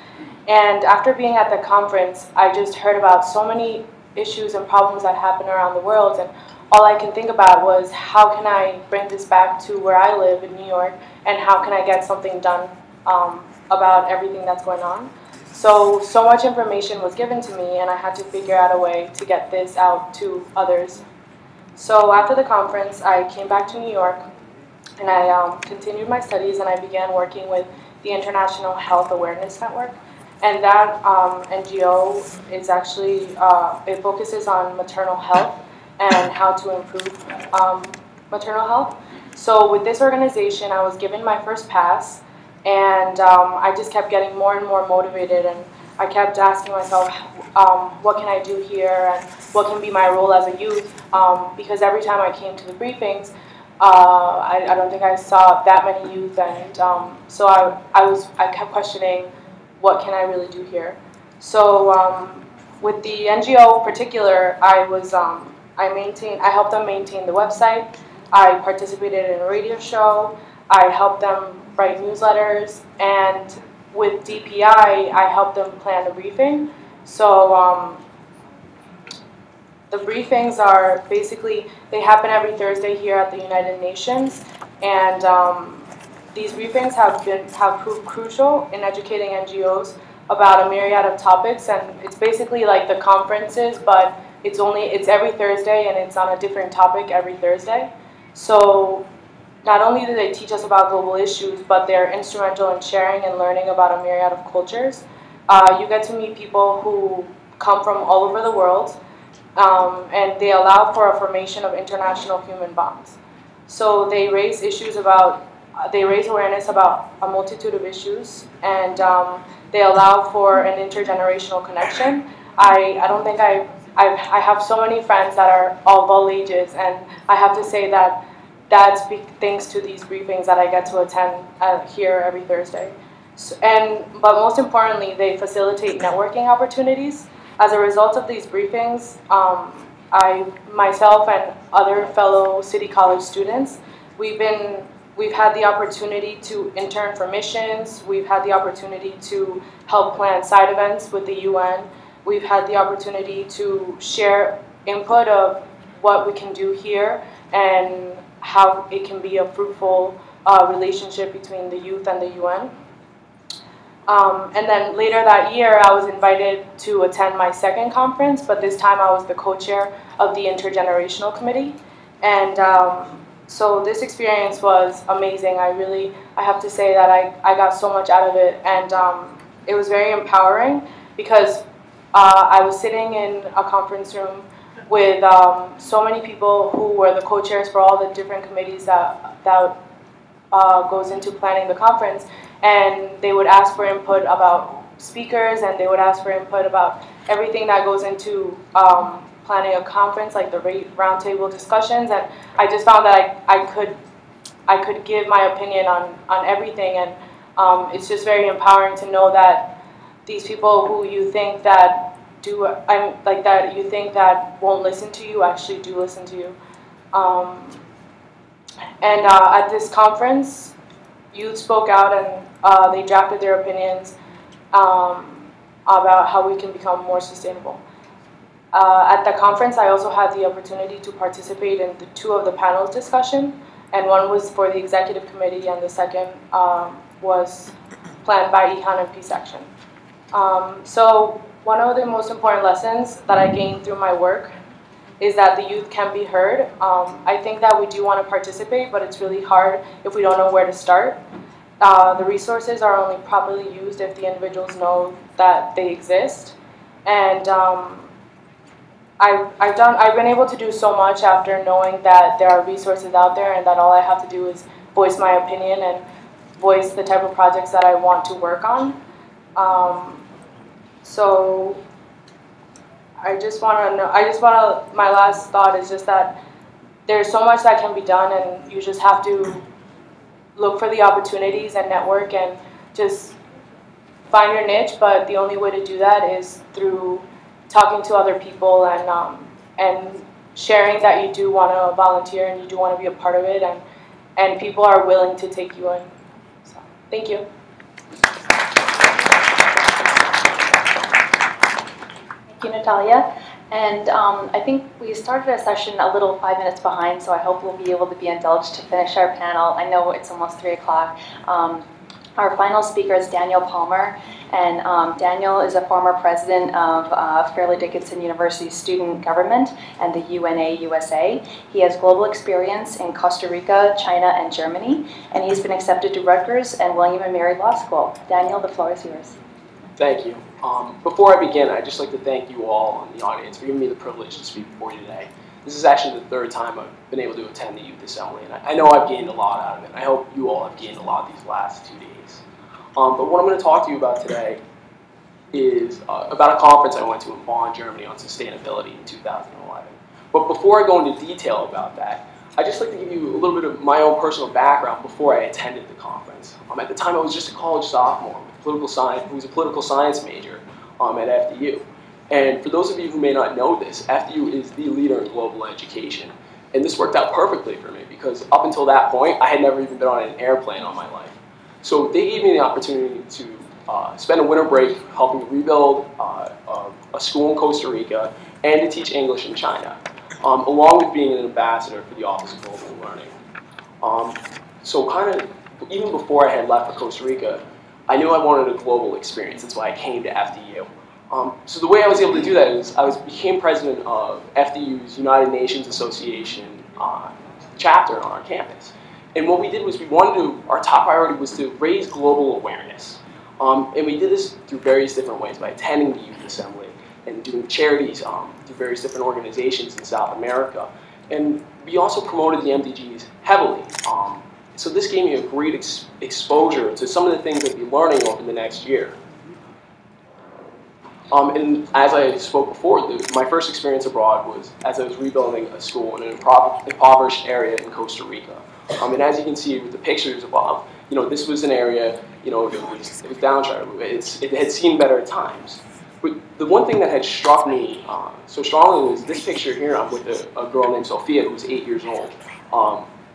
[SPEAKER 20] And after being at the conference, I just heard about so many issues and problems that happen around the world, and all I can think about was how can I bring this back to where I live in New York, and how can I get something done about everything that's going on. So much information was given to me, and I had to figure out a way to get this out to others. So after the conference, I came back to New York, and I continued my studies, and I began working with the International Health Awareness Network. And that NGO is actually, it focuses on maternal health and how to improve maternal health. So with this organization, I was given my first pass, and I just kept getting more and more motivated, and I kept asking myself, what can I do here, and what can be my role as a youth? Because every time I came to the briefings, I don't think I saw that many youth, and so I kept questioning, what can I really do here? So with the NGO in particular, I helped them maintain the website. I participated in a radio show. I helped them write newsletters, and with DPI, I helped them plan a briefing. So the briefings are basically, they happen every Thursday here at the United Nations, and these briefings have proved crucial in educating NGOs about a myriad of topics, and it's basically like the conferences, but it's every Thursday and it's on a different topic every Thursday. So not only do they teach us about global issues, but they're instrumental in sharing and learning about a myriad of cultures. You get to meet people who come from all over the world, and they allow for a formation of international human bonds. So they raise awareness about a multitude of issues, and they allow for an intergenerational connection. I have so many friends that are of all ages, and I have to say that that's thanks to these briefings that I get to attend here every Thursday. But most importantly, they facilitate networking opportunities. As a result of these briefings, myself and other fellow City College students, we've had the opportunity to intern for missions. We've had the opportunity to help plan side events with the UN. We've had the opportunity to share input of what we can do here and how it can be a fruitful relationship between the youth and the UN. And then later that year, I was invited to attend my second conference, but this time I was the co-chair of the Intergenerational Committee. And so this experience was amazing. I have to say that I got so much out of it, and it was very empowering because I was sitting in a conference room with so many people who were the co-chairs for all the different committees that goes into planning the conference, and they would ask for input about speakers, and they would ask for input about everything that goes into planning a conference, like the roundtable discussions. And I just found that I could give my opinion on everything, and it's just very empowering to know that these people who you think that you think that won't listen to you actually do listen to you. At this conference, youth spoke out, and they drafted their opinions about how we can become more sustainable. At the conference, I also had the opportunity to participate in two of the panels discussion, and one was for the executive committee, and the second was planned by EHAN and Peace Action. So one of the most important lessons that I gained through my work is that the youth can be heard. I think that we do want to participate, but it's really hard if we don't know where to start. The resources are only properly used if the individuals know that they exist. And I've been able to do so much after knowing that there are resources out there, and that all I have to do is voice my opinion and voice the type of projects that I want to work on. So I just want to my last thought is just that there's so much that can be done, and you just have to look for the opportunities and network and just find your niche. But the only way to do that is through talking to other people and sharing that you do want to volunteer and you do want to be a part of it, and people are willing to take you in. So, thank you.
[SPEAKER 16] Thank you, Natalia. And I think we started a session a little 5 minutes behind, so I hope we'll be able to be indulged to finish our panel. I know it's almost 3 o'clock. Our final speaker is Daniel Palmer, and Daniel is a former president of Fairleigh Dickinson University Student Government and the UNA USA. He has global experience in Costa Rica, China, and Germany, and he's been accepted to Rutgers and William & Mary Law School. Daniel, the floor is yours.
[SPEAKER 12] Thank you. Before I begin, I'd just like to thank you all in the audience for giving me the privilege to speak before you today. This is actually the 3rd time I've been able to attend the Youth Assembly, and I know I've gained a lot out of it. I hope you all have gained a lot these last 2 days. But what I'm going to talk to you about today is about a conference I went to in Bonn, Germany on sustainability in 2011. But before I go into detail about that, I'd just like to give you a little bit of my own personal background before I attended the conference. At the time, I was just a college sophomore with political science, who was a political science major at FDU. And for those of you who may not know this, FDU is the leader in global education. And this worked out perfectly for me because up until that point, I had never even been on an airplane all my life. So they gave me the opportunity to spend a winter break helping rebuild a school in Costa Rica and to teach English in China, along with being an ambassador for the Office of Global Learning. So kind of, even before I had left for Costa Rica, I knew I wanted a global experience. That's why I came to FDU. So the way I was able to do that is I became president of FDU's United Nations Association chapter on our campus. And what we did was our top priority was to raise global awareness. And we did this through various different ways, by attending the youth assembly and doing charities through various different organizations in South America. And we also promoted the MDGs heavily. So this gave me a great exposure to some of the things I'd be learning over the next year. And as I spoke before, my first experience abroad was as I was rebuilding a school in an impoverished area in Costa Rica. And as you can see with the pictures above, this was an area, it was downtrodden. It had seen better times. But the one thing that had struck me so strongly was this picture here. I'm with a girl named Sophia who was 8 years old.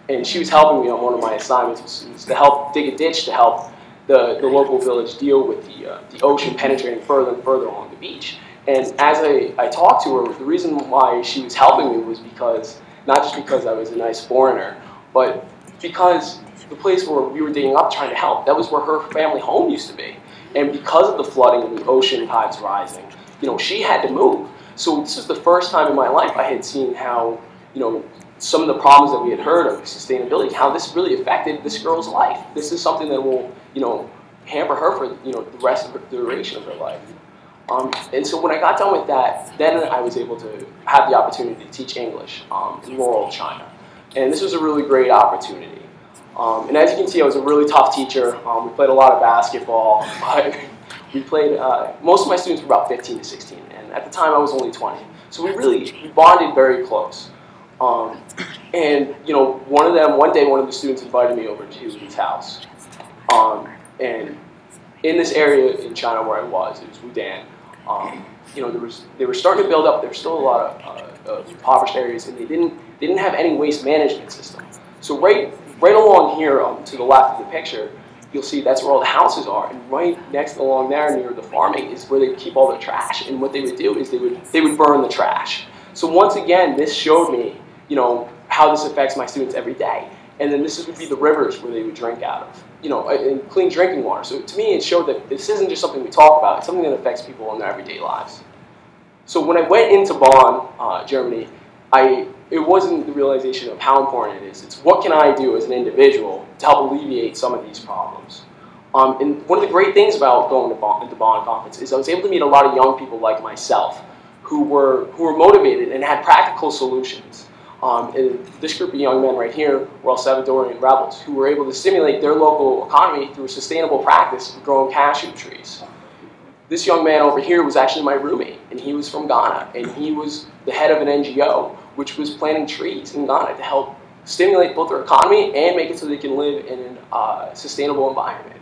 [SPEAKER 12] And she was helping me on one of my assignments, was to help dig a ditch to help the local village deal with the ocean penetrating further and further along the beach. And as I talked to her, the reason why she was helping me was because, not just because I was a nice foreigner, but because the place where we were digging up trying to help, that was where her family home used to be. And because of the flooding and the ocean tides rising, she had to move. So this was the first time in my life I had seen how, some of the problems that we had heard of sustainability, how this really affected this girl's life. This is something that will, hamper her for, the rest of the duration of her life. And so when I got done with that, then I was able to have the opportunity to teach English in rural China. And this was a really great opportunity. And as you can see, I was a really tough teacher. We played a lot of basketball. We played, most of my students were about 15 to 16, and at the time I was only 20. So we bonded very close. And one day one of the students invited me over to his house. And in this area in China where I was, it was Wudan, they were starting to build up. There's still a lot of impoverished areas, and they didn't have any waste management system. So right along here to the left of the picture, you'll see that's where all the houses are, and right next along there near the farming is where they keep all the trash. And what they would do is they would burn the trash. So once again, this showed me, how this affects my students every day. And then this would be the rivers where they would drink out of, and clean drinking water. So to me, it showed that this isn't just something we talk about, it's something that affects people in their everyday lives. So when I went into Bonn, Germany, it wasn't the realization of how important it is. It's what can I do as an individual to help alleviate some of these problems. And one of the great things about going to the Bonn conference is I was able to meet a lot of young people like myself who were motivated and had practical solutions. And this group of young men right here were El Salvadorian rebels who were able to stimulate their local economy through a sustainable practice of growing cashew trees. This young man over here was actually my roommate, and he was from Ghana, and he was the head of an NGO which was planting trees in Ghana to help stimulate both their economy and make it so they can live in a sustainable environment.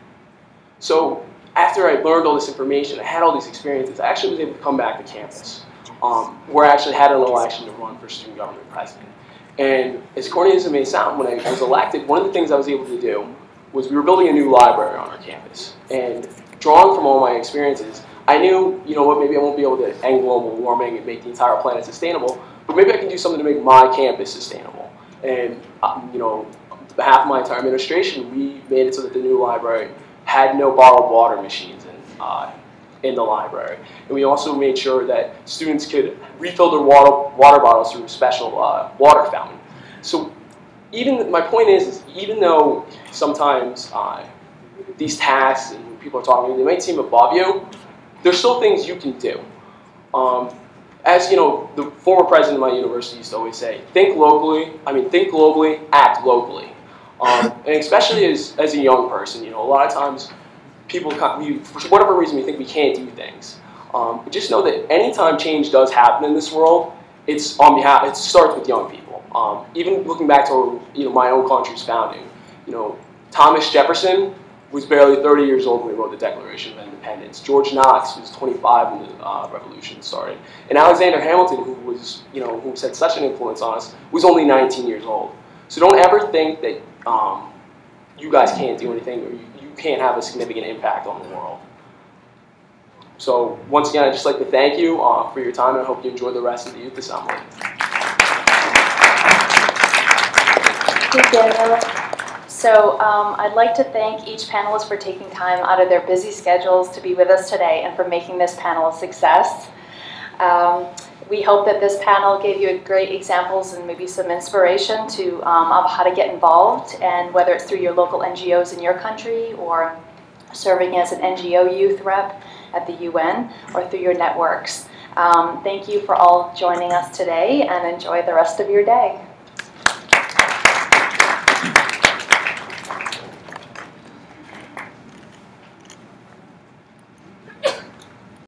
[SPEAKER 12] So after I learned all this information, I had all these experiences, I actually was able to come back to campus, where I actually had an election to run for student government president. And as corny as it may sound, when I was elected, one of the things I was able to do was we were building a new library on our campus. And drawing from all my experiences, I knew, maybe I won't be able to end global warming and make the entire planet sustainable, but maybe I can do something to make my campus sustainable. And, on behalf of my entire administration, we made it so that the new library had no bottled water machines in the library. And we also made sure that students could refill their water bottles through a special water fountain. So my point is even though sometimes these tasks and people are talking, they might seem above you, there's still things you can do. As the former president of my university used to always say, think globally, act locally. And especially as a young person, a lot of times people, for whatever reason, we think we can't do things. But just know that anytime change does happen in this world, it starts with young people. Even looking back to my own country's founding, Thomas Jefferson was barely 30 years old when he wrote the Declaration of Independence. George Knox was 25 when the revolution started. And Alexander Hamilton, who was, who's had such an influence on us, was only 19 years old. So don't ever think that you guys can't do anything or you can't have a significant impact on the world. So once again, I'd just like to thank you for your time, and I hope you enjoy the rest of the Youth Assembly.
[SPEAKER 16] Thank you, Daniel. So I'd like to thank each panelist for taking time out of their busy schedules to be with us today and for making this panel a success. We hope that this panel gave you great examples and maybe some inspiration to of how to get involved, and whether it's through your local NGOs in your country or serving as an NGO youth rep at the UN or through your networks. Thank you for all joining us today, and enjoy the rest of your day.